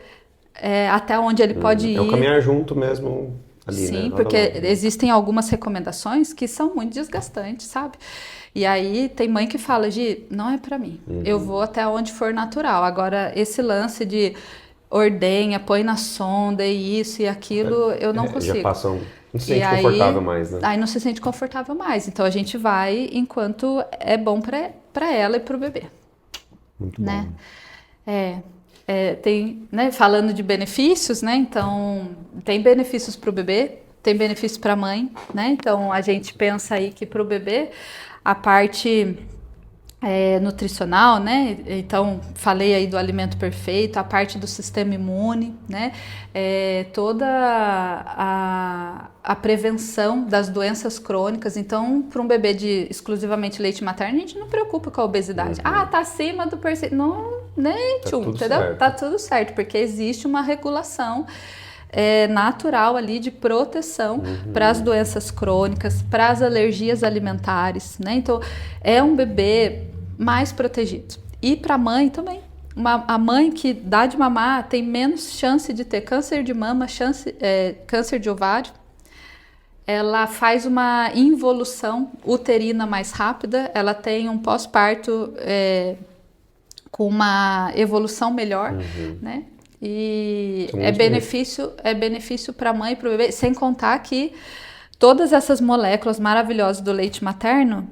S3: até onde ele pode ir.
S2: É o caminhar junto mesmo ali,
S3: sim,
S2: né?
S3: Porque existem algumas recomendações que são muito desgastantes, sabe? E aí tem mãe que fala, Gi, não é pra mim, eu vou até onde for natural. Agora, esse lance de ordenha, põe na sonda e isso e aquilo, eu não consigo.
S2: Já passam... Não se sente confortável mais, né?
S3: Aí não se sente confortável mais. Então a gente vai enquanto é bom para ela e para o bebê.
S2: Muito
S3: né?
S2: bom.
S3: Tem, né, falando de benefícios, né? Então tem benefícios para o bebê, tem benefícios para a mãe, né? Então a gente pensa aí que para o bebê a parte nutricional, né? Então, falei aí do alimento perfeito, a parte do sistema imune, né? Toda a prevenção das doenças crônicas. Então, para um bebê de exclusivamente leite materno, a gente não preocupa com a obesidade. Tá acima do percentual. Não, nem tchum, entendeu? Certo. Tá tudo certo, porque existe uma regulação natural ali de proteção para as doenças crônicas, para as alergias alimentares, né? Então, é um bebê mais protegido. E para a mãe também. A mãe que dá de mamar tem menos chance de ter câncer de mama, câncer de ovário. Ela faz uma involução uterina mais rápida, ela tem um pós-parto com uma evolução melhor, né? E é benefício para a mãe e para o bebê, sem contar que todas essas moléculas maravilhosas do leite materno,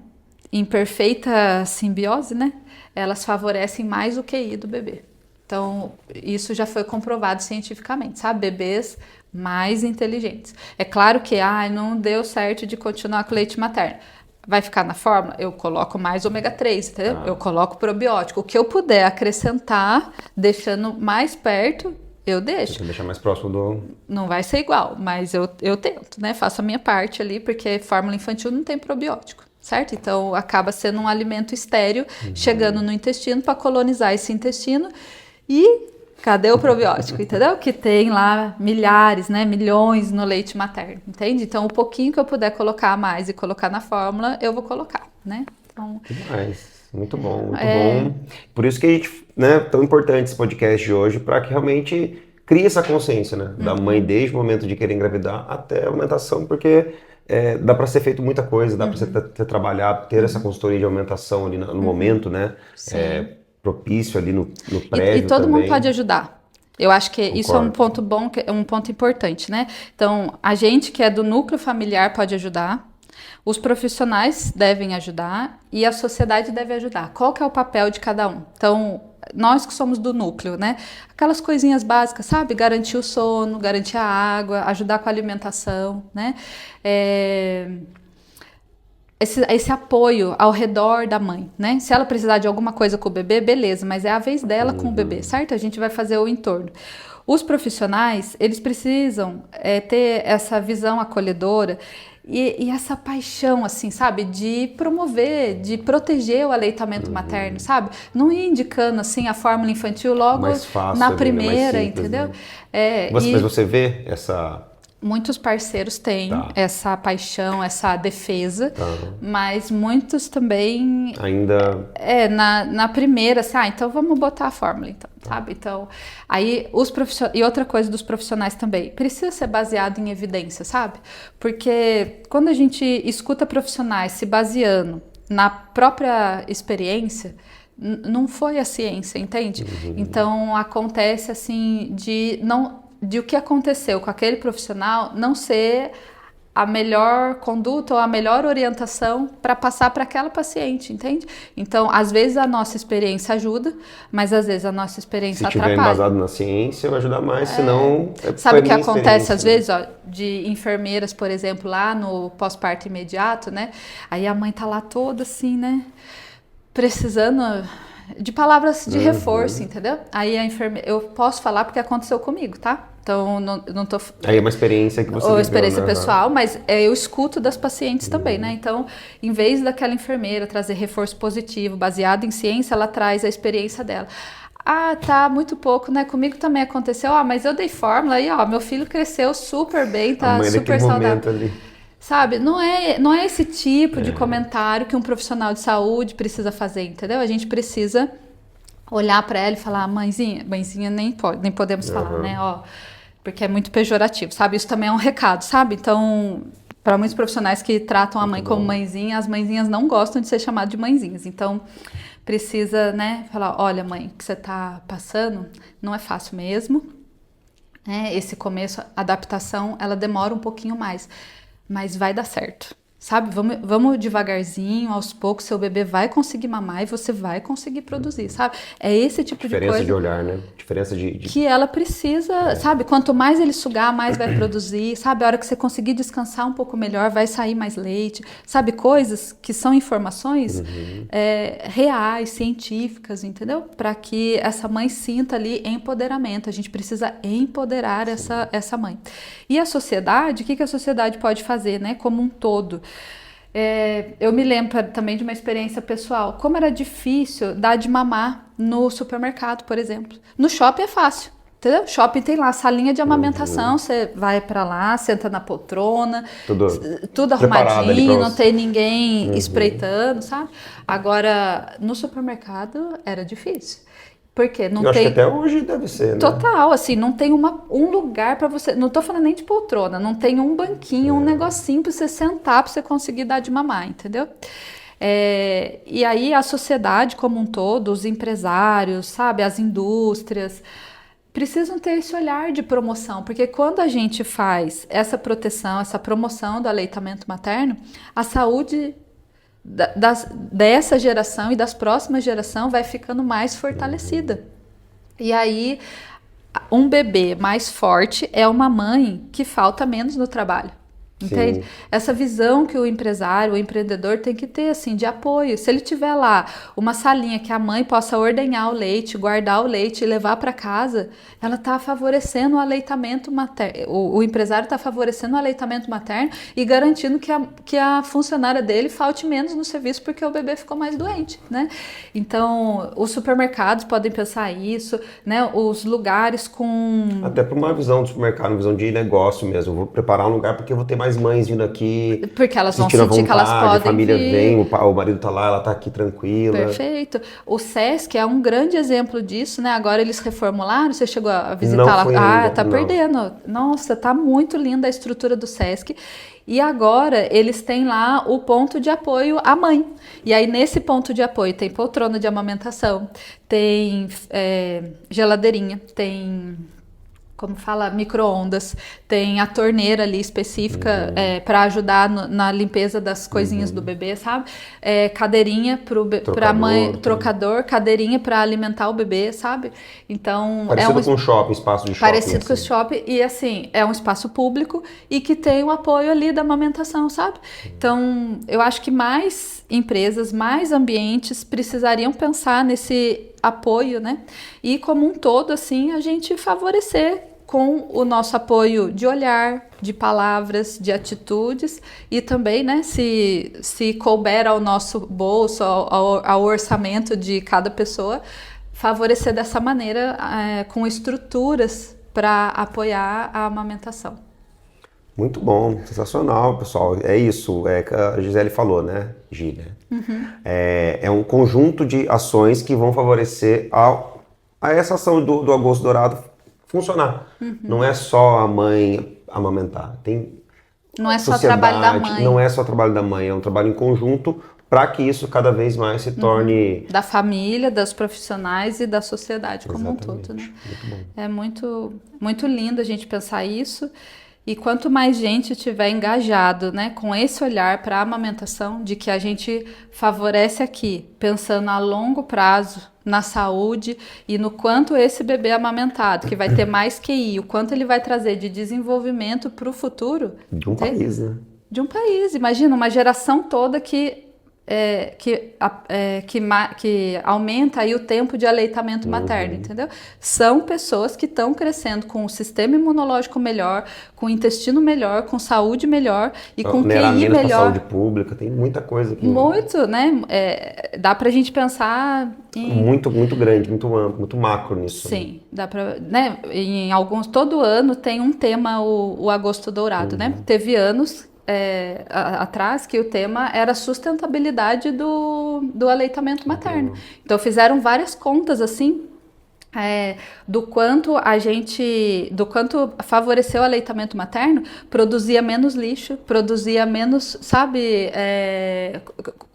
S3: em perfeita simbiose, né? Elas favorecem mais o QI do bebê. Então, isso já foi comprovado cientificamente, sabe? Bebês mais inteligentes. É claro que não deu certo de continuar com leite materno. Vai ficar na fórmula? Eu coloco mais ômega 3, entendeu? Eu coloco probiótico. O que eu puder acrescentar, deixando mais perto, eu deixo.
S2: Deixar mais próximo do...
S3: Não vai ser igual, mas eu tento, né? Faço a minha parte ali, porque fórmula infantil não tem probiótico, certo? Então, acaba sendo um alimento estéril, chegando no intestino para colonizar esse intestino. E cadê o probiótico, entendeu? Que tem lá milhares, né, milhões no leite materno, entende? Então, o pouquinho que eu puder colocar a mais e colocar na fórmula, eu vou colocar, né? Então,
S2: muito bom, muito bom. Por isso que a gente, né, tão importante esse podcast de hoje, para que realmente crie essa consciência, né, da mãe desde o momento de querer engravidar até a alimentação, porque dá para ser feito muita coisa, dá para você trabalhar, ter essa consultoria de alimentação ali no momento, né? Propício ali no prédio.
S3: E todo
S2: também.
S3: mundo pode ajudar. Eu acho que isso é um ponto bom, um ponto importante, né? Então, a gente que é do núcleo familiar pode ajudar, os profissionais devem ajudar e a sociedade deve ajudar. Qual que é o papel de cada um? Então, nós que somos do núcleo, né? Aquelas coisinhas básicas, sabe? Garantir o sono, garantir a água, ajudar com a alimentação, né? Esse apoio ao redor da mãe, né? Se ela precisar de alguma coisa com o bebê, beleza, mas é a vez dela com o bebê, certo? A gente vai fazer o entorno. Os profissionais, eles precisam ter essa visão acolhedora e essa paixão, assim, sabe? De promover, de proteger o aleitamento materno, sabe? Não ir indicando, assim, a fórmula infantil logo na primeira, simples, entendeu?
S2: Né? Mas você vê essa...
S3: Muitos parceiros têm essa paixão, essa defesa, mas muitos também...
S2: Ainda...
S3: na primeira, assim, então vamos botar a fórmula, então, sabe? Então, aí os profissionais... E outra coisa dos profissionais também, precisa ser baseado em evidência, sabe? Porque quando a gente escuta profissionais se baseando na própria experiência, não foi a ciência, entende? Então, acontece, assim, de o que aconteceu com aquele profissional não ser a melhor conduta ou a melhor orientação para passar para aquela paciente, entende? Então, às vezes a nossa experiência ajuda, mas às vezes a nossa experiência atrapalha.
S2: Se tiver embasado na ciência, vai ajudar mais, senão...
S3: Sabe o que acontece às vezes, ó, de enfermeiras, por exemplo, lá no pós-parto imediato, né? Aí a mãe tá lá toda assim, né? Precisando... de palavras de reforço, entendeu? Aí a enfermeira... Eu posso falar porque aconteceu comigo, tá? Então, não tô...
S2: Aí é uma experiência que você
S3: viveu, experiência pessoal, mas eu escuto das pacientes também, né? Então, em vez daquela enfermeira trazer reforço positivo, baseado em ciência, ela traz a experiência dela. Tá, muito pouco, né? Comigo também aconteceu. Mas eu dei fórmula aí, meu filho cresceu super bem, tá super saudável. Ali. Sabe, não é esse tipo de comentário que um profissional de saúde precisa fazer, entendeu? A gente precisa olhar para ela e falar, mãezinha nem podemos falar, né? Porque é muito pejorativo, sabe? Isso também é um recado, sabe? Então, para muitos profissionais que tratam a mãe como mãezinha, as mãezinhas não gostam de ser chamadas de mãezinhas. Então, precisa, né, falar, olha, mãe, o que você tá passando não é fácil mesmo, né? Esse começo, a adaptação, ela demora um pouquinho mais. Mas vai dar certo. Sabe, vamos devagarzinho, aos poucos, seu bebê vai conseguir mamar e você vai conseguir produzir, sabe? É esse tipo de coisa.
S2: Diferença de olhar, né? Diferença de...
S3: Que ela precisa, sabe? Quanto mais ele sugar, mais vai produzir, sabe? A hora que você conseguir descansar um pouco melhor, vai sair mais leite, sabe? Coisas que são informações reais, científicas, entendeu? Para que essa mãe sinta ali empoderamento. A gente precisa empoderar essa mãe. E a sociedade, o que a sociedade pode fazer, né? Como um todo. Eu me lembro também de uma experiência pessoal, como era difícil dar de mamar no supermercado, por exemplo. No shopping é fácil, entendeu? Shopping tem lá salinha de amamentação, você vai pra lá, senta na poltrona, tudo arrumadinho, não tem ninguém espreitando, sabe? Agora, no supermercado era difícil. Porque não
S2: Eu
S3: tem...
S2: acho que até hoje deve ser, né?
S3: Total, assim, não tem um lugar pra você... Não tô falando nem de poltrona, não tem um banquinho, um negocinho pra você sentar, pra você conseguir dar de mamar, entendeu? E aí a sociedade como um todo, os empresários, sabe, as indústrias, precisam ter esse olhar de promoção, porque quando a gente faz essa proteção, essa promoção do aleitamento materno, a saúde dessa geração e das próximas gerações vai ficando mais fortalecida. E aí, um bebê mais forte é uma mãe que falta menos no trabalho. Entende? Sim. Essa visão que o empresário, o empreendedor tem que ter, assim, de apoio. Se ele tiver lá uma salinha que a mãe possa ordenhar o leite, guardar o leite e levar para casa, ela está favorecendo o aleitamento materno. O empresário está favorecendo o aleitamento materno e garantindo que a funcionária dele falte menos no serviço porque o bebê ficou mais doente, né? Então, os supermercados podem pensar isso, né? Os lugares com...
S2: Até para uma visão do supermercado, uma visão de negócio mesmo. Eu vou preparar um lugar porque eu vou ter mais mães vindo aqui,
S3: porque elas vão sentir que elas podem
S2: a família
S3: vir.
S2: Vem, o marido tá lá, ela tá aqui tranquila.
S3: Perfeito. O Sesc é um grande exemplo disso, né? Agora eles reformularam, você chegou a visitar
S2: não
S3: lá?
S2: Fui ainda,
S3: tá
S2: não.
S3: Perdendo. Nossa, tá muito linda a estrutura do Sesc. E agora eles têm lá o ponto de apoio à mãe. E aí nesse ponto de apoio tem poltrona de amamentação, tem geladeirinha, tem... como fala, micro-ondas, tem a torneira ali específica para ajudar na limpeza das coisinhas do bebê, sabe? Cadeirinha para a mãe, trocador, cadeirinha para alimentar o bebê, sabe? Então
S2: parecido com o shopping, espaço de shopping.
S3: Parecido com o shopping e assim, é um espaço público e que tem o apoio ali da amamentação, sabe? Então, eu acho que mais empresas, mais ambientes precisariam pensar nesse apoio, né? E como um todo, assim, a gente favorecer com o nosso apoio de olhar, de palavras, de atitudes e também, né, se couber ao nosso bolso, ao orçamento de cada pessoa, favorecer dessa maneira com estruturas para apoiar a amamentação.
S2: Muito bom, sensacional, pessoal. É isso, que a Gisele falou, né, Gi, né? É um conjunto de ações que vão favorecer a essa ação do Agosto Dourado funcionar. Não é só a mãe amamentar,
S3: não é só trabalho da mãe.
S2: Não é só trabalho da mãe, é um trabalho em conjunto para que isso cada vez mais se torne...
S3: Da família, dos profissionais e da sociedade como
S2: Exatamente.
S3: Um todo, né?
S2: Muito bom.
S3: É muito, muito lindo a gente pensar isso. E quanto mais gente tiver engajado, né, com esse olhar para a amamentação, de que a gente favorece aqui, pensando a longo prazo na saúde e no quanto esse bebê amamentado, que vai ter mais QI, o quanto ele vai trazer de desenvolvimento para o futuro.
S2: De um país, né?
S3: De um país. Imagina, uma geração toda que aumenta aí o tempo de aleitamento materno, entendeu? São pessoas que estão crescendo com o sistema imunológico melhor, com o intestino melhor, com saúde melhor e com QI melhor.
S2: Saúde pública, tem muita coisa aqui.
S3: Muito, né? Dá pra gente pensar em...
S2: Muito, muito grande, muito amplo, muito macro nisso.
S3: Sim, dá pra, né? Todo ano tem um tema, o Agosto Dourado, né? Teve anos atrás que o tema era sustentabilidade do aleitamento materno. Então fizeram várias contas assim do quanto favoreceu o aleitamento materno, produzia menos lixo, produzia menos, sabe,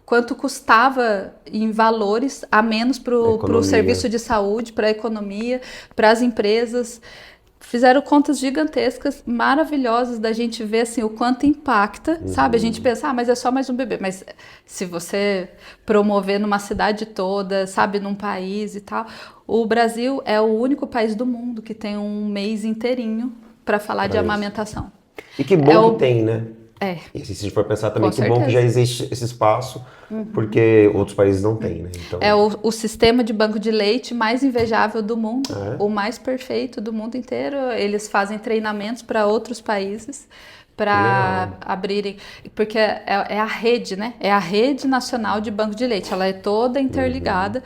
S3: quanto custava em valores a menos para o serviço de saúde, para a economia, para as empresas. fizeram contas gigantescas, maravilhosas, da gente ver assim, o quanto impacta, sabe? A gente pensa, mas é só mais um bebê. Mas se você promover numa cidade toda, sabe, num país e tal, o Brasil é o único país do mundo que tem um mês inteirinho para falar de amamentação.
S2: E que bom que tem, né?
S3: É.
S2: E se a gente for pensar também,
S3: Com
S2: que bom que
S3: certeza.
S2: já existe esse espaço, porque outros países não têm, né? Então,
S3: É o sistema de banco de leite mais invejável do mundo, o mais perfeito do mundo inteiro. Eles fazem treinamentos para outros países para abrirem, porque é a rede, né? É a rede nacional de banco de leite. Ela é toda interligada.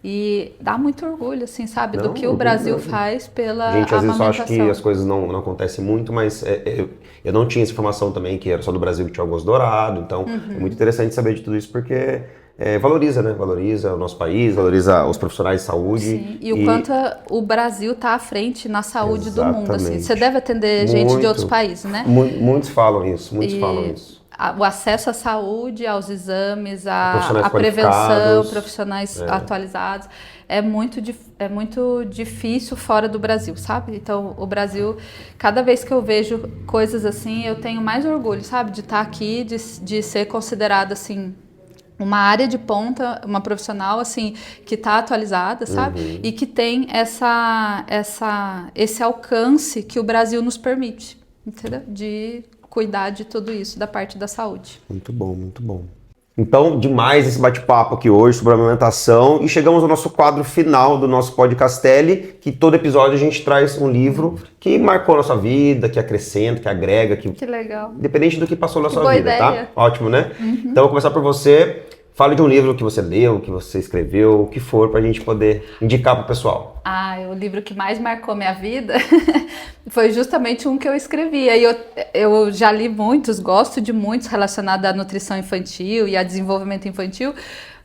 S3: E dá muito orgulho, assim, sabe? Do que o Brasil faz pela
S2: gente, às vezes eu acho
S3: amamentação.
S2: que as coisas não acontecem muito, mas eu não tinha essa informação também, que era só do Brasil que tinha algoz dourado. Então, é muito interessante saber de tudo isso, porque valoriza, né? Valoriza o nosso país, valoriza os profissionais de saúde.
S3: Sim, e o quanto o Brasil está à frente na saúde do mundo, assim. Você deve atender gente de
S2: Muito.
S3: outros países, né?
S2: Muitos falam isso,
S3: O acesso à saúde, aos exames, a
S2: Profissionais
S3: prevenção,
S2: qualificados.
S3: profissionais atualizados, é muito difícil fora do Brasil, sabe? Então, o Brasil, cada vez que eu vejo coisas assim, eu tenho mais orgulho, sabe? De estar aqui, de ser considerada, assim, uma área de ponta, uma profissional, assim, que está atualizada, sabe? E que tem esse alcance que o Brasil nos permite, entendeu? De cuidar de tudo isso, da parte da saúde.
S2: Muito bom, muito bom. Então, demais esse bate-papo aqui hoje sobre a amamentação e chegamos ao nosso quadro final do nosso Podcastelli, que todo episódio a gente traz um livro que marcou a nossa vida, que acrescenta, que agrega,
S3: Que legal.
S2: independente do que passou na sua
S3: boa
S2: vida,
S3: ideia.
S2: tá? Ótimo, né? Então, eu vou começar por você. Fale de um livro que você leu, que você escreveu, o que for, pra gente poder indicar pro pessoal.
S3: O livro que mais marcou minha vida foi justamente um que eu escrevi. Aí eu já li muitos, gosto de muitos relacionados à nutrição infantil e a desenvolvimento infantil,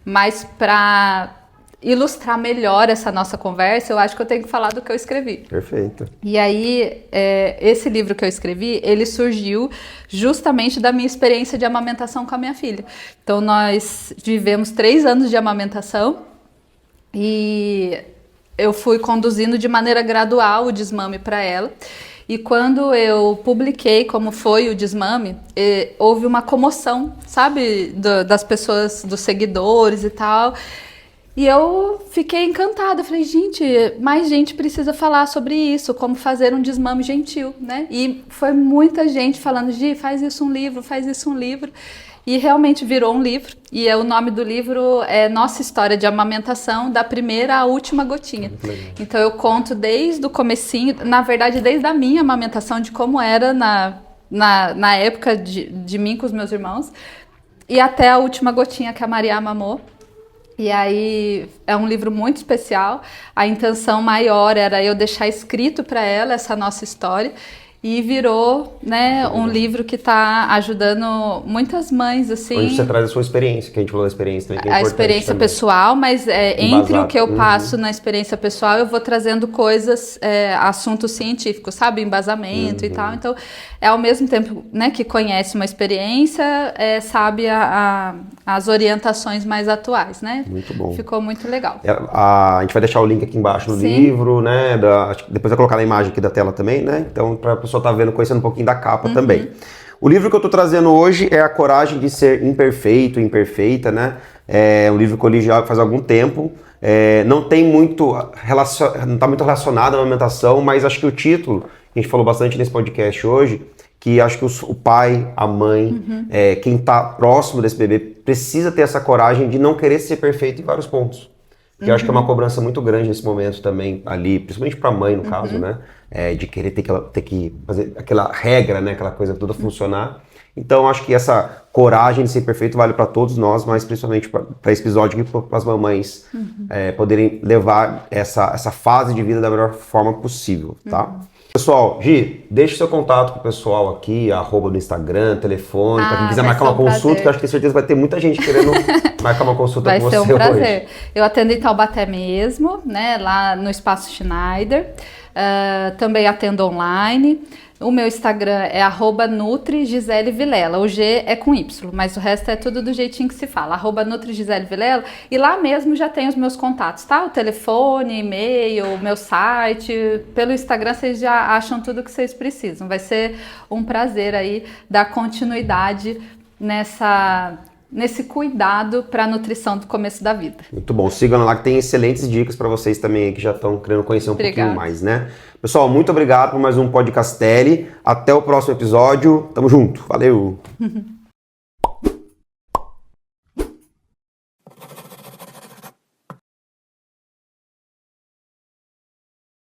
S3: mas para ilustrar melhor essa nossa conversa, eu acho que eu tenho que falar do que eu escrevi.
S2: Perfeito.
S3: E aí, esse livro que eu escrevi, ele surgiu justamente da minha experiência de amamentação com a minha filha. Então, nós vivemos 3 anos de amamentação e eu fui conduzindo de maneira gradual o desmame para ela. E quando eu publiquei como foi o desmame, houve uma comoção, sabe, das pessoas, dos seguidores e tal. E eu fiquei encantada, falei, gente, mais gente precisa falar sobre isso, como fazer um desmame gentil, né? E foi muita gente falando, Gi, faz isso um livro, faz isso um livro. E realmente virou um livro, e o nome do livro é Nossa História de Amamentação, da primeira à última gotinha. Então eu conto desde o comecinho, na verdade desde a minha amamentação, de como era na época de mim com os meus irmãos, e até a última gotinha que a Maria amamou. E aí é um livro muito especial. A intenção maior era eu deixar escrito para ela essa nossa história. E virou, né, um livro que está ajudando muitas mães, assim.
S2: Onde você traz a sua experiência, que a gente falou da experiência também, que é
S3: a
S2: importante
S3: experiência
S2: também.
S3: pessoal, mas entre
S2: Embasado.
S3: o que eu passo na experiência pessoal, eu vou trazendo coisas, assuntos científicos, sabe? Embasamento e tal. Então, ao mesmo tempo, né, que conhece uma experiência, sabe as orientações mais atuais, né?
S2: Muito bom.
S3: Ficou muito legal.
S2: A gente vai deixar o link aqui embaixo do livro, né? Depois vai colocar na imagem aqui da tela também, né? Então, para a pessoa estar vendo, conhecendo um pouquinho da capa também. O livro que eu tô trazendo hoje é A Coragem de Ser Imperfeito, Imperfeita, né? É um livro que eu li já faz algum tempo. Não tá muito relacionado à amamentação, mas acho que o título, a gente falou bastante nesse podcast hoje, que acho que o pai, a mãe, quem tá próximo desse bebê, precisa ter essa coragem de não querer ser perfeito em vários pontos. Que eu acho que é uma cobrança muito grande nesse momento também ali, principalmente pra mãe, no caso, né? De querer ter que fazer aquela regra, né? Aquela coisa toda funcionar. Então, acho que essa coragem de ser perfeito vale para todos nós, mas principalmente para esse episódio aqui, para as mamães poderem levar essa fase de vida da melhor forma possível, tá? Pessoal, Gi, deixe seu contato com o pessoal aqui, @ no Instagram, telefone, para quem quiser marcar uma consulta, que eu acho que tenho certeza vai ter muita gente querendo marcar uma consulta com você hoje.
S3: Vai ser um prazer. Eu atendo em Taubaté mesmo, né, lá no Espaço Schneider. Também atendo online. O meu Instagram é @NutriGiselleVilela. O G é com Y, mas o resto é tudo do jeitinho que se fala. @NutriGiselleVilela. E lá mesmo já tem os meus contatos, tá? O telefone, e-mail, meu site. Pelo Instagram vocês já acham tudo que vocês precisam. Vai ser um prazer aí dar continuidade nesse cuidado para a nutrição do começo da vida.
S2: Muito bom. Sigam lá que tem excelentes dicas para vocês também que já estão querendo conhecer um pouquinho mais, né? Pessoal, muito obrigado por mais um Podcastelli. Até o próximo episódio. Tamo junto. Valeu!